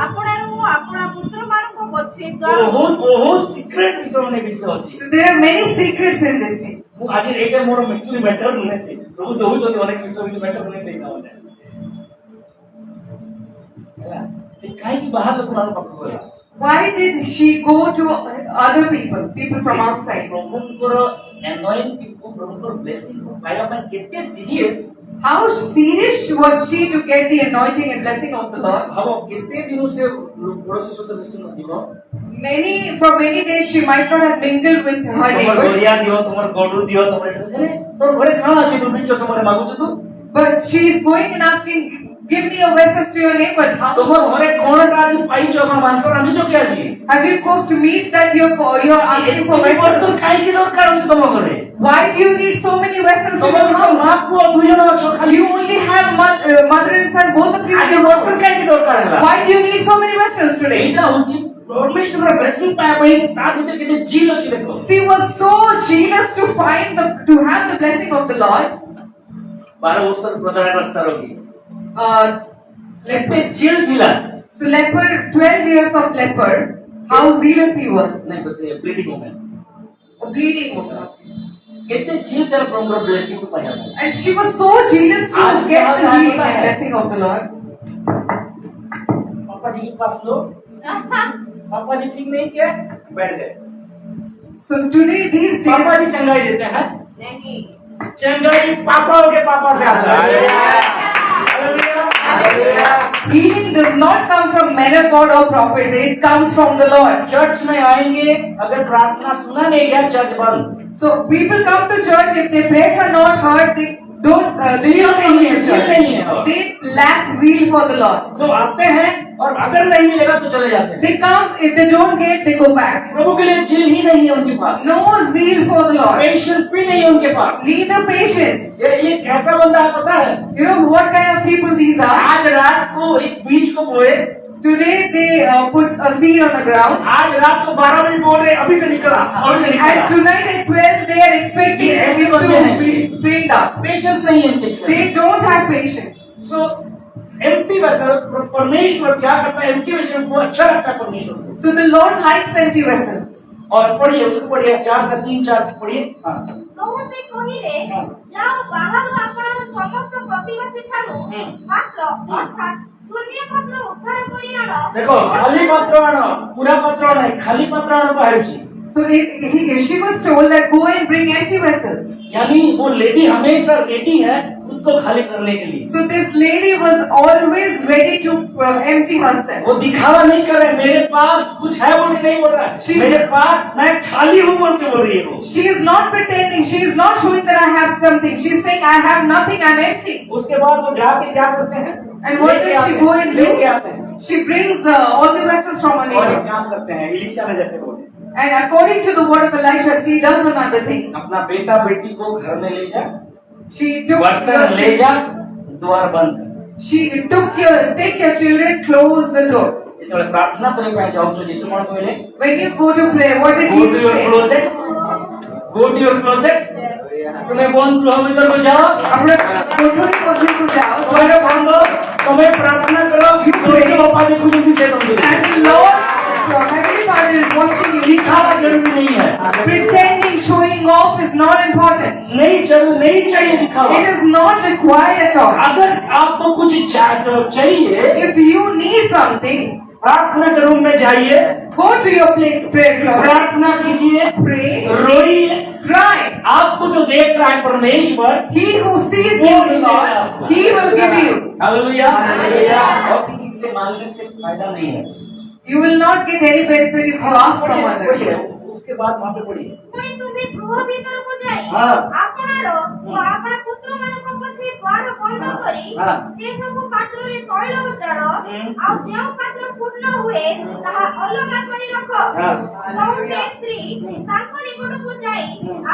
ଆପଣାର ଓ ଆପଣା ପୁତ୍ରମାନଙ୍କ ପଛେ ଦ୍ୱାର बहुत बहुत सीक्रेट विषय में बिल्कुल अच्छी So there are many secrets in this thing. ମୁଁ ଆଜି ଏଇଟା ମୋର ଆକ୍ଚୁଆଲି ମ୍ୟାଟର ନୁହେଁ ପ୍ରଭୁ ଦଉଛନ୍ତି ଅନେକ ବିଷୟ ମ୍ୟାଟର ନୁହେଁ ସେଇଟା ମାନେ ହେଲା ସେ କାହିଁକି ବାହାର ଲୋକମାନଙ୍କ ପାଖକୁ ଗଲା Why did she go to other people from outside? ପ୍ରଭୁଙ୍କର anointing କୁ ପ୍ରଭୁଙ୍କର blessing କୁ ପାଇବା ପାଇଁ କେତେ serious How serious was she to get the anointing and blessing of the Lord? ଭାବ କେତେ ଦିନ ସେ ପଡ଼ୋଶୀ ସହିତ ମିଶି ନଥିବ For many days she might not have mingled with her ତମର neighbors. ଗରିଆ ଦିଅ ତମର ଗଡୁ ଦିଅ ତମର ତୋର ଘରେ କାଣା ଅଛି ତୁ ନିଜ ସମୟରେ ମାଗୁଛୁ ତୁ But she is going and asking, give me a vessel to your neighbors. ତମର ଘରେ କଣଟା ଆଜି ପାଇଛ କଣ ମାଂସ ରାନ୍ଧିଛ କି ଆଜି Have you cooked meat that you're asking for ଏତିକି ବର୍ତ୍ତମାନ vessels? କାହିଁକି ଦରକାର ଅଛି ତମ ଘରେ Why do you need so many vessels in ତମର your ତ house? ମା ପୁଅ ଦୁଇ ଜଣ ଅଛ ଖାଲି You only have mother and son, both of you. in ଆଜି your ବର୍ତ୍ତମାନ house. କାହିଁକି ଦରକାର ହେଲା Why do you need so many vessels today? ଏଇଟା ହଉଛି ପରମେଶ୍ୱରର ବ୍ଲେସିଂ ପାଇବା ପାଇଁ ତା ଭିତରେ କେତେ ଜିଲ୍ ଅଛି ଦେଖ She was so jealous to have the blessing of the Lord. 12 ବର୍ଷର ପ୍ରଧାନ ରାସ୍ତା ରୋଗୀ Uh, କେତେ ଜିଲ୍ ଥିଲା so leper, 12 years of leper, how zealous he was. ନାଇଁ bleeding women A bleeding woman. କେତେ ଜିଲ୍ ତାର ପ୍ରଭୁଙ୍କର ବ୍ଲେସିଂ କୁ ପାଇବା ପାଇଁ And she was so jealous to आज get क्या the हाल healing होता and है? blessing of the Lord. पापा जी के पास लो पापा जी ठीक नहीं किया बैठ गए So today, these पापा days, जी चंगाई देते हैं नहीं चंगाई पापाओं के पापा से आता है hallelujah healing does not come from men of God or prophets, it comes from the Lord. Church में आएंगे अगर प्रार्थना सुना नहीं गया चर्च बंद So people come to church, if their prayers are not heard, they don't they zeal don't come नहीं है, to zeal church. नहीं है और They lack zeal for the Lord. जो आते हैं और अगर नहीं मिलेगा तो चले जाते हैं। They come, if they don't get, they go back. प्रभु के लिए zeal ही नहीं है उनके पास, No zeal for the Lord. Patience भी नहीं है उनके पास। Neither patience. ये कैसा बंदा है पता है? You know what kind of people these are? आज रात को एक बीज को बोए, Today they put a seed on the ground. आज रात को 12 बजे बोल रहे अभी तो निकला, अभी तो And निकला। tonight at 12 they are expecting Yes, it to be springed up. Patience नहीं है इनके जीवन They में। don't have patience. So empty vessel, परमेश्वर क्या करता है? एम्प्टी वेसल को अच्छा लगता है परमेश्वर को। So the Lord likes empty vessels. और पढ़िए उसको, पढ़िए 4:3-4 पढ़िए। हाँ। तो से कहिले जाओ बाहर आपण समस्त प्रतिवासी ठारू मात्र अर्थात शून्य पत्र उद्धार करी आण। देखो खाली पत्र आनो, पूरा पत्र नहीं, खाली पत्र आनो बाहर से। So she was told that go and bring empty vessels. यानी वो लेडी हमेशा रेडी है खुद को खाली करने के लिए। So this lady was always ready to empty herself. वो दिखावा नहीं कर रहे, मेरे पास कुछ है बोल के नहीं बोल रहा है, मेरे पास मैं खाली हूँ बोल के बोल रही है वो। She is not pretending. She is not showing that I have something. She is saying I have nothing. I am empty. उसके बाद वो जाके क्या करते हैं? And what लेके does आते she हैं, go and लेके do? आते हैं She brings all the vessels from her और एक neighbor. काम करते हैं, इलीशा ने जैसे बोले, And according to the word of Elisha, she does another thing. अपना बेटा बेटी को घर में ले जा, She took बर्तन ले जा, द्वार बंद कर। take your children, close the door. ଯେତେବେଳେ ପ୍ରାର୍ଥନା କରିବା ପାଇଁ ଯାଉଛ ଯୀଶୁ କଣ କହିଲେ? When you go to pray, what did Go to Jesus your say? closet. Go to your closet. तुम्हें बंद गृह भीतर को जाओ, अपने कोठरी कोठरी को जाओ, तुम्हारे बंद हो, तुम्हें प्रार्थना करो, सोचो बापा देखो जल्दी से तुम and the Lord, your heavenly Father is watching you. दिखावा जरूरी नहीं है, Pretending, showing off is not important. नहीं चाहिए दिखावा। It is not required at all. अगर आपको कुछ चाहिए, If you need something, प्रार्थना के रूम में जाइए, go to your prayer closet, प्रार्थना कीजिए, pray, रोइए। cry. आपको जो देख रहा है परमेश्वर, He who sees you, the Lord, He will give you. Hallelujah. Hallelujah. और किसी से मांगने से फायदा नहीं है। You will not get any benefit if you ask from others. उसके बाद वहाँ पे पढ़िए। ପୁଣି ତୁମେ ଗୃହ ଭିତରକୁ ଯାଇ ହଁ। ଆପଣର ଓ ଆପଣା ପୁତ୍ରମାନଙ୍କ ପଛେ ଦ୍ୱାର ବନ୍ଦ କରି ହଁ। ସେ ସବୁ ପାତ୍ରରେ ତୈଳ ଉଜାଡ଼ ଆଉ ଯେଉଁ ପାତ୍ର ପୂର୍ଣ୍ଣ ହୁଏ ତାହା ଅଲଗା କରି ରଖ। ହଁ। ତୁ ସେ ସ୍ତ୍ରୀ ତାଙ୍କ ନିକଟକୁ ଯାଇ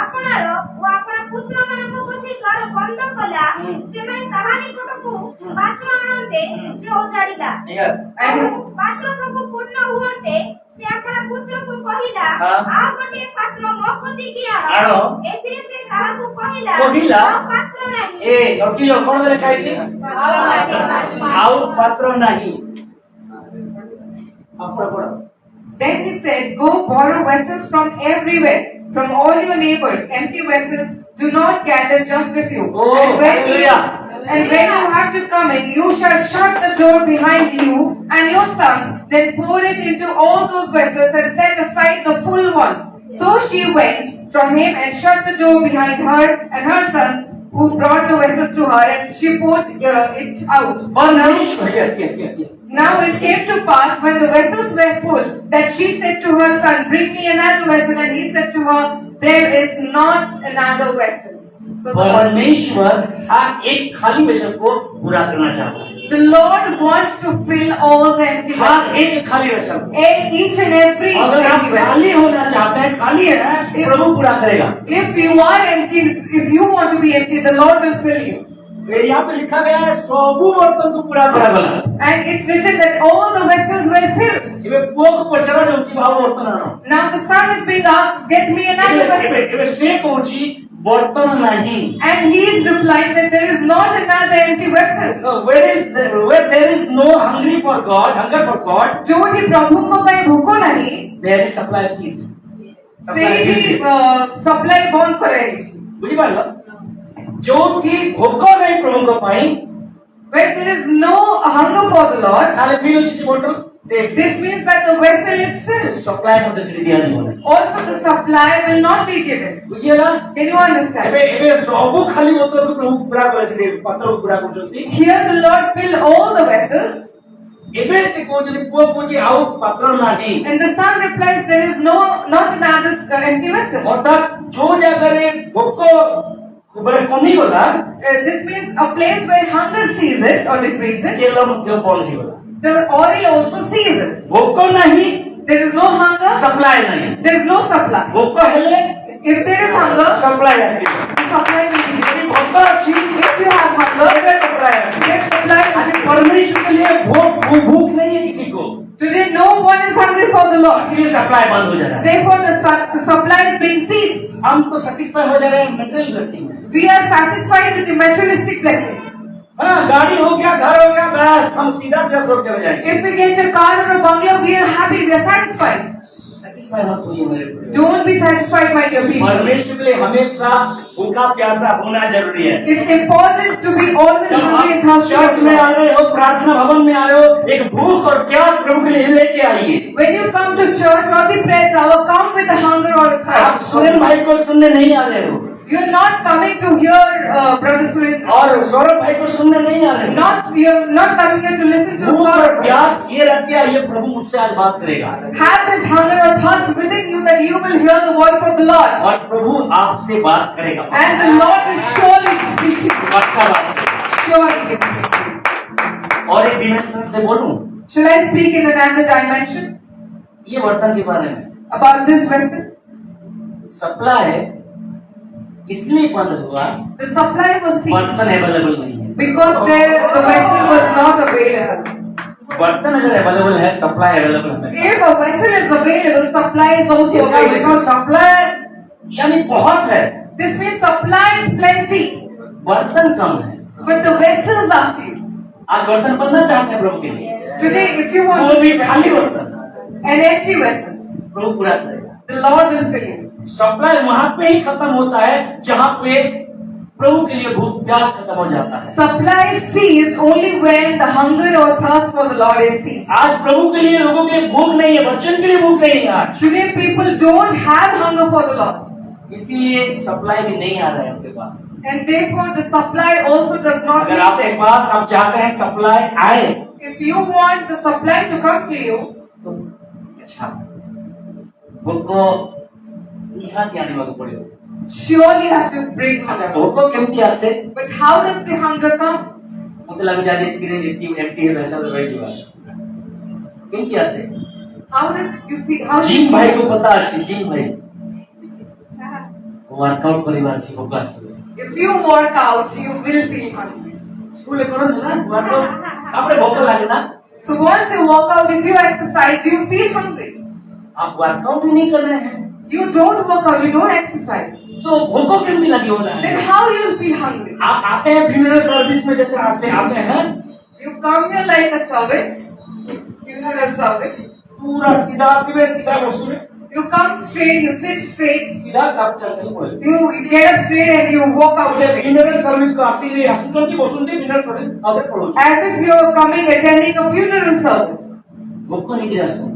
ଆପଣର ଓ ଆପଣା ପୁତ୍ରମାନଙ୍କ ପଛେ ଦ୍ୱାର ବନ୍ଦ କଲା ସେମାନେ ତାହା ନିକଟକୁ ପାତ୍ର ଆଣନ୍ତେ ସେ ଓଜାଡ଼ିଲା। Yes. ଆଉ ପାତ୍ର ସବୁ ପୂର୍ଣ୍ଣ ହୁଅନ୍ତେ ସେ ଆପଣା ପୁତ୍ରକୁ କହିଲା ହଁ। ଆଉ ଗୋଟିଏ ପାତ୍ର ମୋ କତିକି ଆଣ। ଆଣ। ଏଥିରେ ସେ ତାହାକୁ କହିଲା କହିଲା, ଆଉ ପାତ୍ର ନାହିଁ। ଏ ରଖିଲ କଣ ଲେଖା ହେଇଛି? ଆଉ ପାତ୍ର ନାହିଁ। ଆପଣ ପଢ। Then he said, go borrow vessels from everywhere, from all your neighbors, empty vessels. Do not gather just a few. Oh, hallelujah. And when you have to come in, you shall shut the door behind you and your sons. Then pour it into all those vessels and set aside the full ones. So she went from him and shut the door behind her and her sons, who brought the vessels to her, and she poured it out. परमेश्वर, yes. Now it came to pass when the vessels were full that she said to her son, bring me another vessel. And he said to her, there is not another vessel. So परमेश्वर हर एक खाली vessel को पूरा करना चाहता है। the Lord wants to fill all the empty her vessels. एक खाली वेसल। Each and every अगर आप empty vessel. खाली होना चाहते हैं, खाली है, प्रभु पूरा करेगा। If you are empty, if you want to be empty, the Lord will fill you. यहाँ पे लिखा गया है सबू बर्तन को पूरा करा गला। And it's written that all the vessels were filled. इवे पुआ को पचरा जाऊँची भाव बर्तन आना। Now the son is being asked, get me another vessel. इवे से कौची बर्तन नहीं। And he is replying that there is not another empty vessel. Where there is no hunger for God, जोठी प्रभुଙ୍କ ପାଇଁ ଭୋକ ନାହିଁ, there is supply ceased. ସେଇଠି supply ବନ୍ଦ କରାଯାଇଛି. ବୁଝିପାରିଲ? ଯୋଉଠି ଭୋକ ନାହିଁ ପ୍ରଭୁଙ୍କ ପାଇଁ, Where there is no hunger for the Lord, ତାହେଲେ ଫିଲ୍ ଅଛି ସେ ବୋଟଲ ସେ this means that the vessel is filled. Supply ମଧ୍ୟ ସେଠି ଦିଆଯିବ ନାହିଁ। Also the supply will not be given. ବୁଝିହେଲା? Can you understand? ଏବେ ସବୁ ଖାଲି ବୋତଲକୁ ପ୍ରଭୁ ପୁରା କରିଥିଲେ, ପାତ୍ରକୁ ପୁରା କରୁଛନ୍ତି। Here the Lord fill all the vessels. एबे से कोचले पुओ कोची आउ पात्र नाही And the son replies, there is not another empty vessel. अर्थात जो जगह रे भोक बड़े कमी होला This means a place where hunger ceases or decreases, तेल मध्य बंद ही होला the oil also ceases. भोक नहीं There is no hunger, supply नहीं there is no supply. भोक हेले If there is hunger, supply आसी the supply will be given. भोक अछि If you have hunger, एबे सप्लाई आसी then supply will be given. परमेश्वर के लिए भूख नहीं है किसी को Today, no one is hungry for the Lord. इसलिए सप्लाई बंद हो जा रहा है Therefore, the supply is being ceased. हम तो सेटिस्फाई हो जा रहे हैं मटेरियल ब्लेसिंग में We are satisfied with the materialistic blessings. हाँ गाड़ी हो गया घर हो गया बस हम सीधा स्वर्ग चले जाएंगे If we get a car or a bungalow, we are happy, we are satisfied. Satisfy मत होइए मेरे को Don't be satisfied, my dear people. परमेश्वर के लिए हमेशा भूखा प्यासा होना जरूरी है It's important to be always जब hungry and आप thirsty. चर्च for में the आ Lord. रहे हो प्रार्थना भवन में आ रहे हो एक भूख और प्यास प्रभु के लिए लेके आइए When you come to church or the prayer tower, come with a hunger or a आप thirst. स्वयं भाई को सुनने नहीं आ रहे हो You're not coming to hear Brother Surendra. और सौरभ भाई को सुनने नहीं आ रहे हो You're not coming here to listen to भूख और Saurabh. प्यास ये रख के आइए प्रभु मुझसे आज बात करेगा Have this hunger or thirst within you that you will hear the voice of the Lord. और प्रभु आपसे बात करेगा And the Lord will surely speak to you. पक्का बात Surely he will speak to you. और एक डिमेंशन से बोलूं Shall I speak in another dimension ये बर्तन के बारे में about this vessel? सप्लाई इसलिए बंद हुआ The supply was ceased बर्तन अवेलेबल नहीं है because the vessel was not available. बर्तन अगर अवेलेबल है सप्लाई अवेलेबल है If a vessel is available, supply is also इसका available. मतलब सप्लाई यानी बहुत है This means supply is plenty, बर्तन कम है but the vessels are few. आज बर्तन बनना चाहते हैं प्रभु के लिए Today, if you वो want भी खाली बर्तन an empty vessels, प्रभु पूरा करेगा the Lord will fill you. Supply वहां पे ही खत्म होता है जहां पे प्रभु के लिए भूख प्यास खत्म हो जाता है Supply is ceased only when the hunger or thirst for the Lord is ceased. आज प्रभु के लिए लोगों के लिए भूख नहीं है बच्चों के लिए भूख नहीं है आज Today, people don't have hunger for the Lord, इसीलिए सप्लाई भी नहीं आ रहा है आपके पास and therefore the supply also does not अगर reach आपके them. पास आप चाहते हैं सप्लाई आए If you want the supply to come to you, तो अच्छा भूखो निहाती आने वाला पड़ेगा surely you have to bring अच्छा hunger. भूखो केमती आसे But how does the hunger come? मुझे लग जाए कि एम्प्टी है वैसा तो रह जुआ केमती आसे How does you feel? How do gym you भाई feel? को पता अच्छी जिम भाई वर्कआउट परिवार से भूखा से If you work out, you will feel hungry. School करो ना वर्कआउट आपने भूख लगे ना So once you walk out, if you exercise, you feel hungry. आप वर्कआउट ही नहीं कर रहे हैं You don't work out, you don't exercise. तो भूखो केमती लगी हो रहा है Then how you will feel hungry? आप आते हैं फ्यूनरल सर्विस में जब तरह से आते हैं You come here like a service, funeral service. पूरा सीधा सीधा वसूल You come straight, you sit straight, सीधा आप चर्च में पड़े you get up straight and you walk out मुझे straight. फ्यूनरल सर्विस को असली हॉस्पिटल की वसूलती फ्यूनरल सर्विस आगे पड़ो As if you are coming attending a funeral service. भूखो नहीं गिरा सुन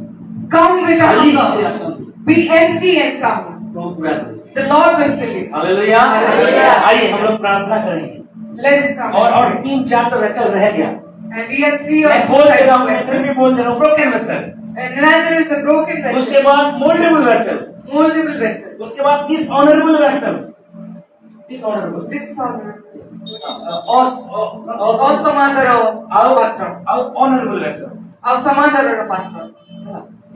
Come with a खाली गिरा hunger. Soon Be empty and come. तो पूरा करें The Lord will fill you. Hallelujah hallelujah. आइए हम लोग प्रार्थना करेंगे Let us come. और 3-4 तो वैसे रह गया And we have 3 or मैं 4 बोल दे रहा types हूँ of मैं फिर vessels. भी बोल दे रहा हूँ broken vessel And another is a broken vessel, उसके बाद मोल्डेबल वेसल moldable vessel, उसके बाद डिसऑनरेबल वेसल डिसऑनरेबल dishonorable, और असमादर पात्र, ऑनरेबल वेसल असमादर पात्र.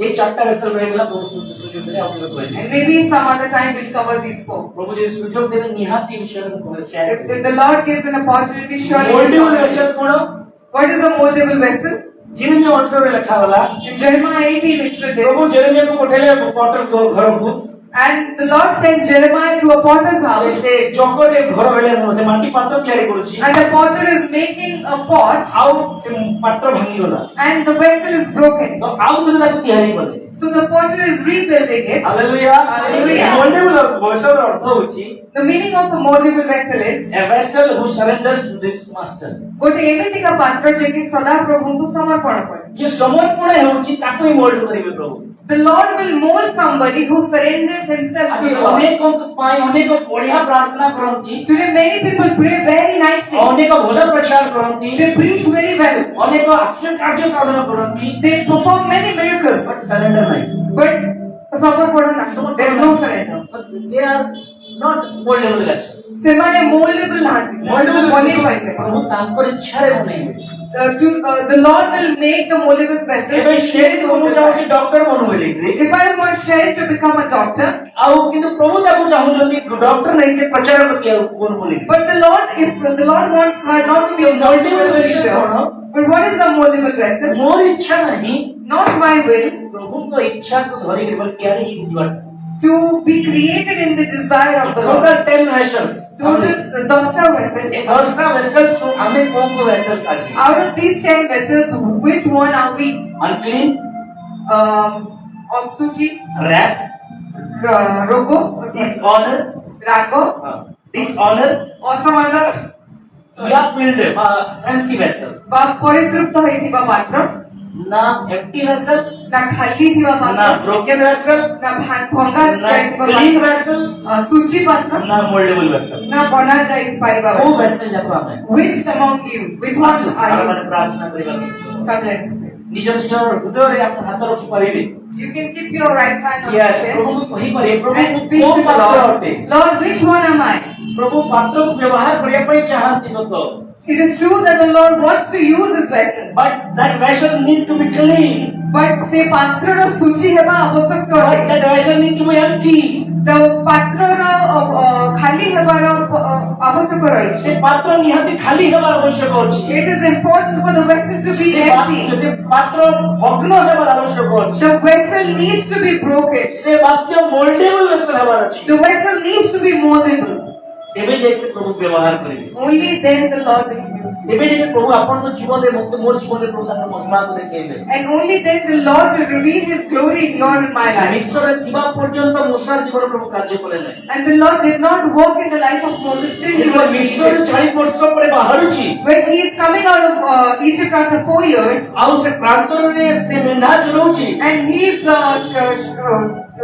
ये 4टा वेसल रहेगा प्रभु सुजोग देने आप लोग कोई And maybe some other time we'll cover these 4. प्रभु जी सुजोग देने निहाती विषय को share If the Lord gives an opportunity, surely we'll mouldable cover it. Vessel कौन What is a moldable vessel? जिनमें ऑर्डर में लिखा वाला In Jeremiah 18 it's written, Prabhu Jeremiah को पठेले पॉटर को घर को and the Lord sent Jeremiah to a potter's house, से जोकोरे घर वेले होते माटी पात्र तैयारी करूची and the potter is making a pot, आउ पात्र भांगी होला and the vessel is broken. तो आउ दिन तक तैयारी करे So the potter is rebuilding it. Hallelujah Hallelujah. Mouldable vessel अर्थ होची The meaning of a moldable vessel is a vessel who surrenders to this master ଗୋଟେ ଏମିତିକା ପାତ୍ର ଯିଏକି ସଦା ପ୍ରଭୁଙ୍କୁ ସମର୍ପଣ କରେ. जे समर्पण हेउची ताको ही मोल्ड करिवे प्रभु The Lord will mold somebody who surrenders presents himself to ଆଜି the Lord. ଅନେକଙ୍କ ପାଇଁ ଅନେକ ବଢିଆ ପ୍ରାର୍ଥନା କରନ୍ତି, Today many people pray very nicely. ଅନେକ ଭଲ ପ୍ରଚାର କରନ୍ତି, They preach very well. ଅନେକ ଆଶ୍ଚର୍ଯ୍ୟ କାର୍ଯ୍ୟ ସାଧନ କରନ୍ତି, They perform many miracles. But surrender ନାହିଁ। But there is no surrender. They are not moldable vessels. ସେମାନେ moldable ନାହାନ୍ତି। Moldable ବନେଇ vessels ପାରିବେ। ପ୍ରଭୁ ତାଙ୍କର ଇଚ୍ଛାରେ ବନେଇବେ। The Lord will make the moldable vessel. ଏବେ ଶେରି ମୁଁ ଚାହୁଁଛି ଡକ୍ଟର ବନୁ ବୋଲି। If I want Sherry to become a doctor, ଆଉ କିନ୍ତୁ ପ୍ରଭୁ ତାକୁ ଚାହୁଁଛନ୍ତି ଡକ୍ଟର ନାହିଁ, ସେ ପ୍ରଚାରକ କିଏ ବନୁ ବୋଲି। but if the Lord wants her not to be a Moldable moldable vessel vessel, କଣ? but what is the moldable vessel? ମୋର ଇଚ୍ଛା ନାହିଁ, Not my will, ପ୍ରଭୁଙ୍କ ଇଚ୍ଛାକୁ ଧରିକି ବଲ୍ ତିଆରି ହେଇଯିବା। to be created in the desire of the Lord. Total 10 vessels. Total 10 vessels. A 10ଟା vessels ଆମେ କୋଉ କୋଉ vessels ଅଛି? Out of these 10 vessels, which one are we? Unclean, Osuchi, wrath, Rogo, dishonor, Rago, dishonor, or some other या filled fancy vessel. বা পরিতৃপ্ত হইଥିବା পাত্র, ना empty vessel, না খালি ଥିବା পাত্র, ना broken vessel, না ভঙ্গা ना ଯାଇଥିବା clean ପାତ୍ର, vessel, ସୂଚି ପାତ୍ର, ना moldable vessel. ନା ବନା ଯାଇପାରିବା କୋଉ ପାତ୍ର। vessel ଯାକ ଆମେ? Which among you? Which one ଆସୁ, are ଆମେ you? ପ୍ରାର୍ଥନା କରିବା କିଛି। Come, let's pray. ନିଜ ନିଜ ହୃଦୟରେ ଆପଣ ହାତ ରଖି ପାରିବେ। You can keep your right hand on your Yes, chest ପ୍ରଭୁଙ୍କୁ କହିପାରିବେ, ପ୍ରଭୁ and speak କୋଉ to the ପାତ୍ର Lord. ଅଟେ? Lord, which one am I? ପ୍ରଭୁ ପାତ୍ରକୁ ବ୍ୟବହାର କରିବା ପାଇଁ ଚାହାନ୍ତି ସତ, It is true that the Lord wants to use His vessel, but that vessel needs to be clean. but ସେ ପାତ୍ରର ସୂଚି ହେବା ଆବଶ୍ୟକ But ଅଟେ। that vessel needs to be empty. The ପାତ୍ରର ଖାଲି ହେବାର ଆବଶ୍ୟକ ରହିଛି। ସେ ପାତ୍ର ନିହାତି ଖାଲି ହେବାର ଆବଶ୍ୟକ ଅଛି। It is important for the vessel to be empty. ସେ ପାତ୍ର ଭଗ୍ନ ହେବାର ଆବଶ୍ୟକ ଅଛି। The vessel needs to be broken. ସେ ବାକ୍ୟ ମୋଲ୍ଡେବଲ vessel ହେବାର ଅଛି। The vessel needs to be moldable. ତେବେ ଯାଇକି ପ୍ରଭୁ ବ୍ୟବହାର କରିବେ। Only then the Lord will use you. ତେବେ ଯାଇକି ପ୍ରଭୁ ଆପଣଙ୍କ ଜୀବନରେ ମୋତେ ମୋର ଜୀବନରେ ପ୍ରଭୁ ତାଙ୍କର ମହିମାକୁ ଦେଖେଇବେ। And only then the Lord will reveal His glory in your and my life. ବିଶ୍ୱରେ ଥିବା ପର୍ଯ୍ୟନ୍ତ ମୂଷାର ଜୀବନ ପ୍ରଭୁ କାର୍ଯ୍ୟ କଲେ ନାହିଁ। And the Lord did not work in the life of Moses till he ଯେତେବେଳେ was ବିଶ୍ୱରୁ Egypt. 40 ବର୍ଷ ପରେ ବାହାରୁଛି, When he is coming out of Egypt after 4 years, ଆଉ ସେ ପ୍ରାନ୍ତରରେ ସେ ମେଣ୍ଢା ଚରଉଛି, and he is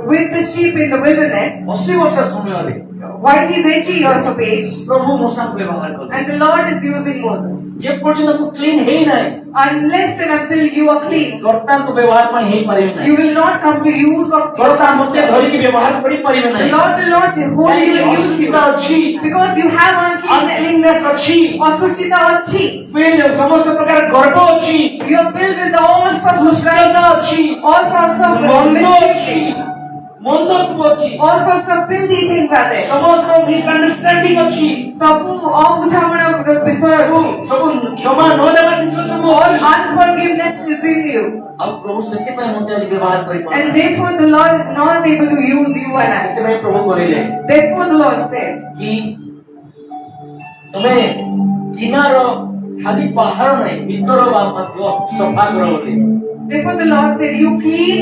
with the sheep in the wilderness, 80 ବର୍ଷ ସମୟରେ while he is 80 years of age, ପ୍ରଭୁ ମୂଷାକୁ ବ୍ୟବହାର କଲେ। and the Lord is using Moses. ଯେ ପର୍ଯ୍ୟନ୍ତ ମୁଁ କ୍ଲିନ୍ ହେଇନାହିଁ, Unless and until you are clean, କର୍ତ୍ତାଙ୍କୁ ବ୍ୟବହାର ପାଇଁ ହେଇପାରିବେ ନାହିଁ। you will not come to use of your କର୍ତ୍ତା ମୋତେ master. ଧରିକି ବ୍ୟବହାର କରିପାରିବେ The ନାହିଁ। Lord will not hold you and use you. ଅସୁସ୍ଥତା ଅଛି, Because you have uncleanness. uncleanness ଅଛି, ଅସୁଚିତା ଅଛି. ସମସ୍ତ ପ୍ରକାର ଗର୍ବ ଅଛି, You are filled with all sorts of pride, ଦୁଷ୍ଟତା ଅଛି, all sorts of ମନ୍ଦ ଅଛି, mischief, ମନ୍ଦ ସବୁ ଅଛି, all sorts of filthy things are there. ସମସ୍ତ ମିସଅଣ୍ଡରଷ୍ଟାଣ୍ଡିଂ ଅଛି, ସବୁ ଅବୁଝାମଣା ବିଷୟ ସବୁ ଅଛି. ସବୁ କ୍ଷମା ନ ଦେବା ଜିନିଷ ସବୁ All ଅଛି। unforgiveness is in you. ଆଉ ପ୍ରଭୁ ସେଥିପାଇଁ ମୋତେ ଆଜି ବ୍ୟବହାର And କରିପାରୁନାହାନ୍ତି। therefore the Lord is not able to use you and I. ସେଥିପାଇଁ ପ୍ରଭୁ କହିଲେ Therefore the Lord said, କି ତମେ କିନାର ଖାଲି ବାହାର ନାହିଁ, ଭିତର ବା ମଧ୍ୟ ସଫା କର ବୋଲି। therefore the Lord said, you clean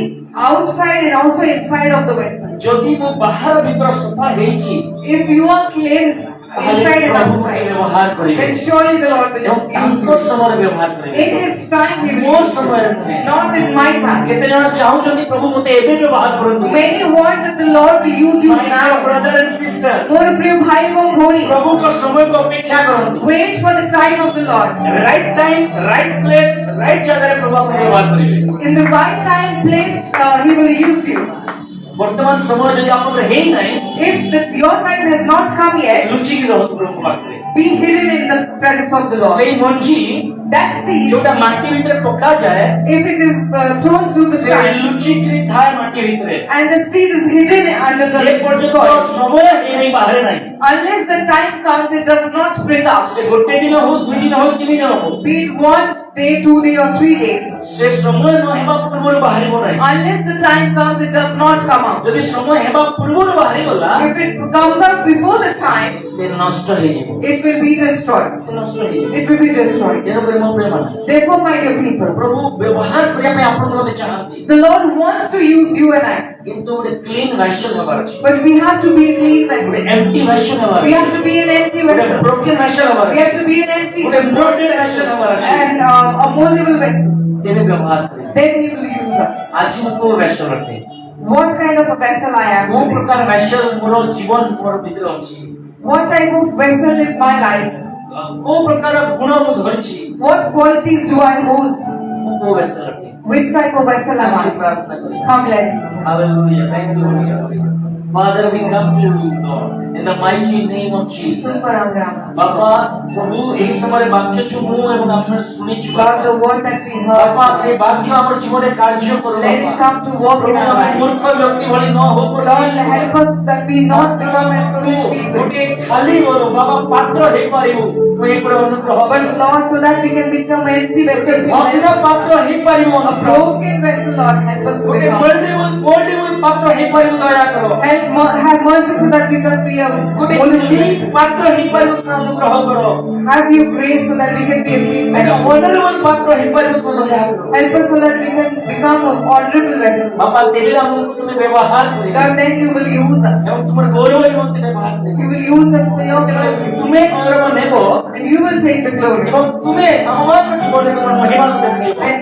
outside and also inside of the vessel. ଯଦି ମୁଁ ବାହାର ଭିତର ସଫା ହେଇଛି, If you are cleansed inside and ପ୍ରଭୁ ମୋତେ outside, ବ୍ୟବହାର କରିବେ then surely the Lord will ଏବଂ use ତାଙ୍କ you. ସମୟରେ ବ୍ୟବହାର କରିବେ, In His time He ମୋ will use ସମୟରେ you, ନୁହେଁ। not in my time. କେତେ ଜଣ ଚାହୁଁଛନ୍ତି ପ୍ରଭୁ ମୋତେ ଏବେ ବ୍ୟବହାର କରନ୍ତୁ। Many want that the Lord will use you My dear now. brother and sister, ମୋର ପ୍ରିୟ ଭାଇ ଏବଂ ଭଉଣୀ, ପ୍ରଭୁଙ୍କ ସମୟକୁ ଅପେକ୍ଷା କରନ୍ତୁ। wait for the time of the Lord. Right time, right place, right ଜାଗାରେ ପ୍ରଭୁ ଆପଣଙ୍କୁ ବ୍ୟବହାର କରିବେ। In the right time, place, He will use you. ବର୍ତ୍ତମାନ ସମୟ ଯଦି ଆପଣଙ୍କର ହେଇନାହିଁ, If your time has not come yet, ଲୁଚିକି ରହନ୍ତୁ ପ୍ରଭୁଙ୍କ ପାଖରେ। be hidden in the presence of the Lord. ସେଇ ମଞ୍ଜି That seed, ଯୋଉଟା ମାଟି ଭିତରେ ପକାଯାଏ, if it is thrown to the ସେ sky, ଲୁଚିକିରି ଥାଏ ମାଟି ଭିତରେ। and the seed is hidden under ଯେ the ପର୍ଯ୍ୟନ୍ତ soil, ସମୟ ହେଇନାହିଁ ବାହାରେ ନାହିଁ, unless the time comes, it does not spring up. ସେ ଗୋଟେ ଦିନ ହଉ, 2 ଦିନ ହଉ, 3 ଦିନ ହଉ, Be it 1 day, 2 days, or 3 days. ସେ ସମୟ ନ ହେବା ପୂର୍ବରୁ ବାହାରିବ ନାହିଁ। Unless the time comes, it does not come out. ଯଦି ସମୟ ହେବା ପୂର୍ବରୁ ବାହାରିଗଲା, If it comes out before the time, ସେ ନଷ୍ଟ ହେଇଯିବ, it will be destroyed. ସେ ନଷ୍ଟ ହେଇଯିବ। It will be destroyed. ତେଣୁକରି ମୋ ପ୍ରିୟମାନେ, Therefore, my dear people, ପ୍ରଭୁ ବ୍ୟବହାର କରିବା ପାଇଁ ଆପଣଙ୍କୁ ମୋତେ ଚାହାନ୍ତି, the Lord wants to use you and I, କିନ୍ତୁ ଗୋଟେ କ୍ଲିନ୍ ଭେସଲ ହେବାର ଅଛି, but we have to be a clean ଗୋଟେ vessel. ଏମ୍ପ୍ଟି ଭେସଲ ହେବାର We ଅଛି, have to be an empty ଗୋଟେ vessel. ବ୍ରୋକେନ ଭେସଲ ହେବାର We ଅଛି, have to be an empty ଗୋଟେ ମୋଲ୍ଡେଡ ଭେସଲ ହେବାର ଅଛି। and a moldable vessel. ତେବେ ବ୍ୟବହାର କରିବେ। Then He will use us. ଆଜି ମୁଁ କୋଉ ଭେସଲ ଅଟେ? what kind of a vessel I କୋଉ am. ପ୍ରକାର ଭେସଲ ମୋର ଜୀବନ ମୋର ଭିତରେ ଅଛି, What type of vessel is my life? କୋଉ ପ୍ରକାର ଗୁଣ ମୁଁ ଧରିଛି, What qualities do I hold? ମୁଁ କୋଉ ଭେସଲ ଅଟେ। Which type of vessel am ଆସି I? ପ୍ରାର୍ଥନା କରିବା। Come, let's. Hallelujah. Thank you, Holy Spirit. Father, we come to you, Lord, in the mighty name of Jesus. Super Abraham. ବାପା ପ୍ରଭୁ ଏହି ସମୟରେ ବାକ୍ୟ ଯୋଉ ମୁଁ ଏବଂ ଆମେ ଶୁଣିଛୁ Lord, the word that we ବାପା heard, ସେ ବାକ୍ୟ ଆମର ଜୀବନରେ କାର୍ଯ୍ୟ କରୁ let it ବାପା। come to work in our lives. ମୂର୍ଖ ବ୍ୟକ୍ତି ଭଳି ନ ହଉ ପ୍ରଭୁ Lord, ଯୀଶୁ। help us that we not become as foolish people. ଗୋଟିଏ ଖାଲି ଗଲୁ ବାବା ପାତ୍ର ହେଇପାରିବୁ ତୁ ଏହି ଉପରେ ଅନୁଗ୍ରହ But କର। Lord, so that we can become empty vessels, Bhagna Patra ହେଇପାରିବୁ a ଅନୁଗ୍ରହ। broken vessel, Lord, help us to ଗୋଟେ become. ମୋଲ୍ଡେବଲ ପାତ୍ର ହେଇପାରିବୁ ଦୟା କର। Have mercy so that we can be a ଗୋଟେ moldable clean vessel. ପାତ୍ର ହେଇପାରିବୁ ତୁ ଅନୁଗ୍ରହ କର। Have you grace so that we can be a clean ଗୋଟେ vessel. honorable ପାତ୍ର ହେଇପାରିବୁ ତୁ ଦୟା କର। Help us so that we can become an honorable vessel. ବାପା ତେବେ ଆମକୁ ତୁମେ ବ୍ୟବହାର କରିବ Lord, then you will use us. ଏବଂ ତୁମର ଗୌରବ ନିମନ୍ତେ ବ୍ୟବହାର କରିବ। You will use us for your glory. ତୁମେ ଗୌରବ ନେବ And you will take the glory. ଏବଂ ତୁମେ ଆମମାନଙ୍କ ଜୀବନରେ ତୁମର ମହିମାକୁ ଦେଖାଇବ। And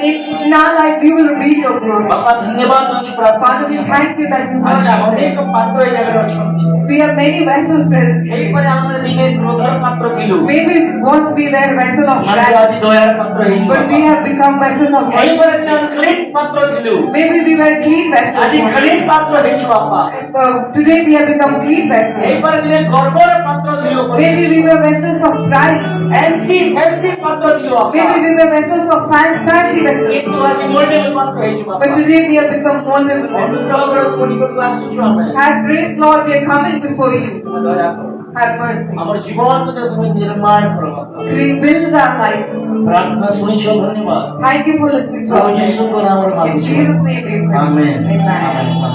in our lives, you will reveal your glory. ବାପା ଧନ୍ୟବାଦ ଦଉଛୁ ପ୍ରାର୍ଥନା। Father, we thank you that you ଆଚ୍ଛା have ଅନେକ ପାତ୍ର ଏ ଜାଗାରେ ଅଛନ୍ତି। We have many vessels present here. ଏହିପରି ଆମେ ଦିନେ କ୍ରୋଧର ପାତ୍ର ଥିଲୁ Maybe once we were vessel of କିନ୍ତୁ wrath, ଆଜି ଦୟାର ପାତ୍ର ହେଇଛୁ but we have become vessels of grace. ଏହିପରି ଦିନେ ଆମେ କ୍ଲିନ୍ ପାତ୍ର ଥିଲୁ Maybe we were clean ଆଜି vessels. କ୍ଲିନ୍ ପାତ୍ର ହେଇଛୁ ବାପା। Today we have become clean vessels. ଏହିପରି ଦିନେ ଗର୍ବର ପାତ୍ର ଥିଲୁ Maybe we were vessels of pride. Fancy ପାତ୍ର ଥିଲୁ ବାପା। Maybe we were vessels of fancy vessels. କିନ୍ତୁ ଆଜି ମୋଲ୍ଡେବଲ ପାତ୍ର ହେଇଛୁ But ବାପା। today we have become moldable vessels. ଅନୁଗ୍ରହ କର ତୁମ ନିକଟକୁ ଆସୁଛୁ ଆମେ। Have grace, Lord, we are coming before you. ତୁମେ ଦୟା କର Have mercy. ଆମର ଜୀବନକୁ ତୁମେ ନିର୍ମାଣ କର ବାପା। Rebuild our lives. ପ୍ରାର୍ଥନା ଶୁଣିଛ ଧନ୍ୟବାଦ। Thank you for listening to ପ୍ରଭୁ us. ଯୀଶୁଙ୍କ ନାମରେ In ମାଗୁଛୁ। Jesus' name we pray. Amen Amen. Amen.